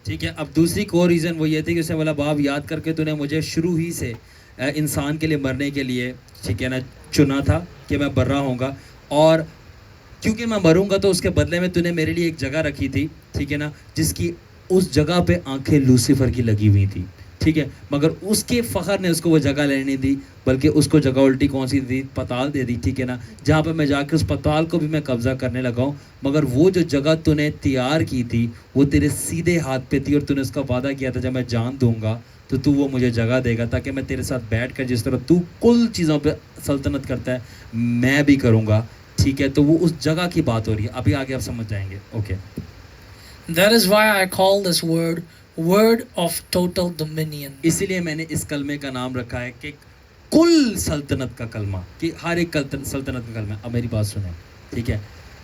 ٹھیک ہے, اب دوسری کو reason وہ یہ تھی کہ اس نے بولا, باپ یاد کر کے تو نے مجھے شروع ہی سے انسان کے لیے مرنے کے لیے, ٹھیک ہے نا, چنا تھا کہ میں برا ہوں گا, اور کیونکہ میں مروں گا تو اس کے بدلے میں تو نے میرے لیے ایک جگہ رکھی تھی, ٹھیک ہے نا, جس کی اس جگہ پہ آنکھیں لوسیفر کی لگی ہوئی تھی. ٹھیک ہے, مگر اس کے فخر نے اس کو وہ جگہ لینے نہیں دی, بلکہ اس کو جگہ الٹی کون سی دی؟ پتال دے دی. ٹھیک ہے نا, جہاں پہ میں جا کے اس پتال کو بھی میں قبضہ کرنے لگا ہوں. مگر وہ جو جگہ تو نے تیار کی تھی وہ تیرے سیدھے ہاتھ پہ تھی, اور تو نے اس کا وعدہ کیا تھا جب میں جان دوں گا تو وہ مجھے جگہ دے گا, تاکہ میں تیرے ساتھ بیٹھ کر جس طرح تو کل چیزوں پہ سلطنت کرتا ہے میں بھی کروں گا. ٹھیک ہے, تو وہ اس جگہ کی بات ہو رہی ہے. ابھی آگے آپ سمجھ جائیں گے. Okay. That is why I call this word of total dominion. اسی لیے میں نے اس کلمے کا نام رکھا ہے کہ کل سلطنت کا کلمہ, کہ ہر ایک سلطنت کا کلمہ. اب میری بات سنیں. ٹھیک ہے,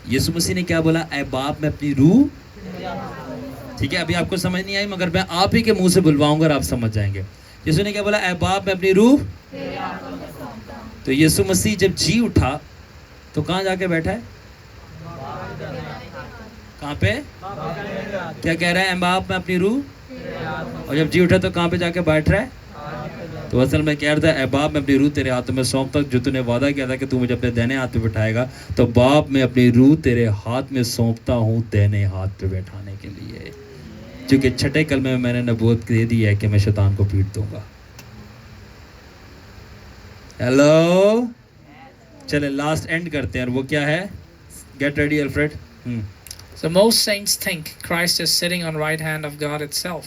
یسوع مسیح نے کیا بولا؟ اے باپ میں اپنی روح. ٹھیک ہے, ابھی آپ کو سمجھ نہیں آئی, مگر میں آپ ہی کے منہ سے بلواؤں گا اور آپ سمجھ جائیں گے. یسوع نے کیا بولا؟ اے باپ میں اپنی روح. تو یسوع مسیح جب جی اٹھا تو کہاں جا کے بیٹھا ہے؟ کہاں پہ؟ کیا کہہ رہا ہے؟ اے باپ میں اپنی روح. اور جب جی اٹھا تو کہاں پہ جا کے بیٹھ رہا ہے؟ تو اصل میں کہہ رہا تھا, اے باپ میں اپنی روح تیرے ہاتھوں میں سونپتا ہوں, جو تو نے وعدہ کیا تھا کہ تو مجھے اپنے دینے ہاتھ پہ بٹھائے گا, تو باپ میں اپنی روح تیرے ہاتھ میں سونپتا ہوں دینے ہاتھ پہ بیٹھانے کے لیے. چونکہ چھٹے کلمے میں نے نبوت دے دی ہے کہ میں شیطان کو پیٹ دوں گا. ہیلو, چلے لاسٹ اینڈ کرتے ہیں, اور وہ کیا ہے؟ Get ready Alfred. So most saints think Christ is sitting on right hand of God itself.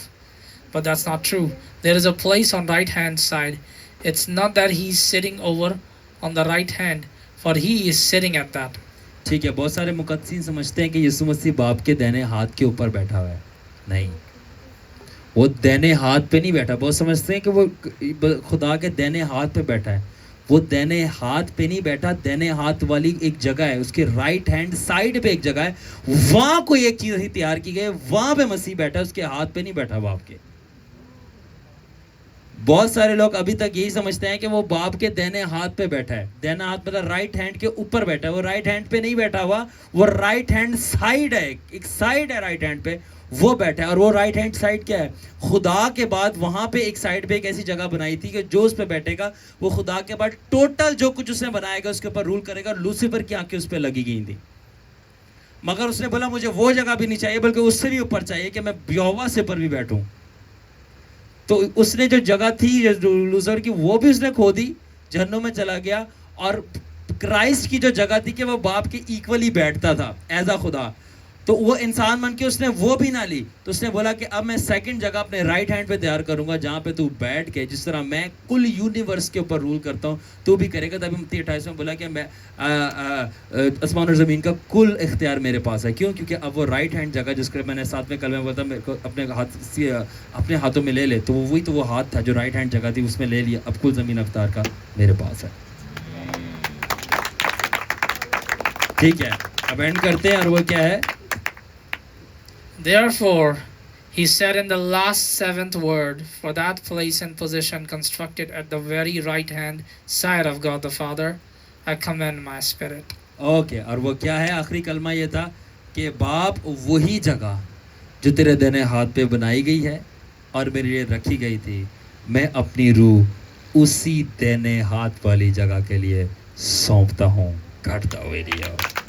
But that's not true. There is a place on right hand side. It's not that he's sitting over on the right hand, for he is sitting at that. ٹھیک ہے, بہت سارے مقدسین سمجھتے ہیں کہ یسوع مسیح باپ کے دہنے ہاتھ کے اوپر بیٹھا ہوا ہے. نہیں, وہ دہنے ہاتھ پہ نہیں بیٹھا. بہت سمجھتے ہیں کہ وہ خدا کے دہنے ہاتھ پہ بیٹھا ہے. وہ دہنے ہاتھ پہ نہیں بیٹھا, دہنے ہاتھ والی ایک جگہ ہے, اس کے رائٹ ہینڈ سائڈ پہ ایک جگہ ہے, وہاں کوئی ایک چیز ایسی تیار کی گئی, وہاں پہ مسیح بیٹھا ہے, اس کے ہاتھ پہ نہیں بیٹھا باپ کے. بہت سارے لوگ ابھی تک یہی سمجھتے ہیں کہ وہ باپ کے دہنے ہاتھ پہ بیٹھا ہے. دہنا ہاتھ مطلب رائٹ ہینڈ کے اوپر بیٹھا ہے. وہ رائٹ ہینڈ پہ نہیں بیٹھا ہوا, وہ رائٹ ہینڈ سائڈ ہے, ایک سائڈ ہے رائٹ ہینڈ پہ, وہ بیٹھا ہے. اور وہ رائٹ ہینڈ سائڈ کیا ہے؟ خدا کے بعد وہاں پہ ایک سائڈ پہ ایک ایسی جگہ بنائی تھی کہ جو اس پہ بیٹھے گا وہ خدا کے بعد ٹوٹل جو کچھ اس نے بنائے گا اس کے اوپر رول کرے گا. لوسیفر کی آنکھیں اس پہ لگی گئی تھی, مگر اس نے بولا مجھے وہ جگہ بھی نہیں چاہیے, بلکہ اس سے بھی اوپر چاہیے کہ میں یہوہ سے پر بھی بیٹھوں. تو اس نے جو جگہ تھی لوسیفر کی وہ بھی اس نے کھو دی, جہنم میں چلا گیا, اور کرائسٹ کی جو جگہ تھی کہ وہ باپ کے ایکولی بیٹھتا تھا ایز اے خدا, تو وہ انسان بن کے اس نے وہ بھی نہ لی, تو اس نے بولا کہ اب میں سیکنڈ جگہ اپنے رائٹ ہینڈ پہ تیار کروں گا جہاں پہ تو بیٹھ کے جس طرح میں کل یونیورس کے اوپر رول کرتا ہوں تو بھی کرے گا. تب 28 میں بولا کہ میں آسمان اور زمین کا کل اختیار میرے پاس ہے. کیوں؟ کیونکہ اب وہ رائٹ ہینڈ جگہ جس کا میں نے ساتھ میں کل میں بولا میرے کو اپنے ہاتھوں میں لے لے, تو وہی تو وہ ہاتھ تھا جو رائٹ ہینڈ جگہ تھی اس میں لے لیا. اب کل زمین اختیار کا میرے پاس ہے. ٹھیک ہے, اب اینڈ کرتے ہیں, اور وہ کیا ہے؟ Therefore, he said in the last seventh word, for that place and position constructed at the very right hand side of God the Father, I commend my spirit. Okay, اور وہ کیا ہے؟ آخری کلمہ یہ تھا کہ باپ وہی جگہ جو تیرے دائیں ہاتھ پہ بنائی گئی ہے اور میرے لیے رکھی گئی تھی, میں اپنی روح اسی دائیں ہاتھ والی جگہ کے لیے سونپتا ہوں. کاٹتا ہوئے لیا.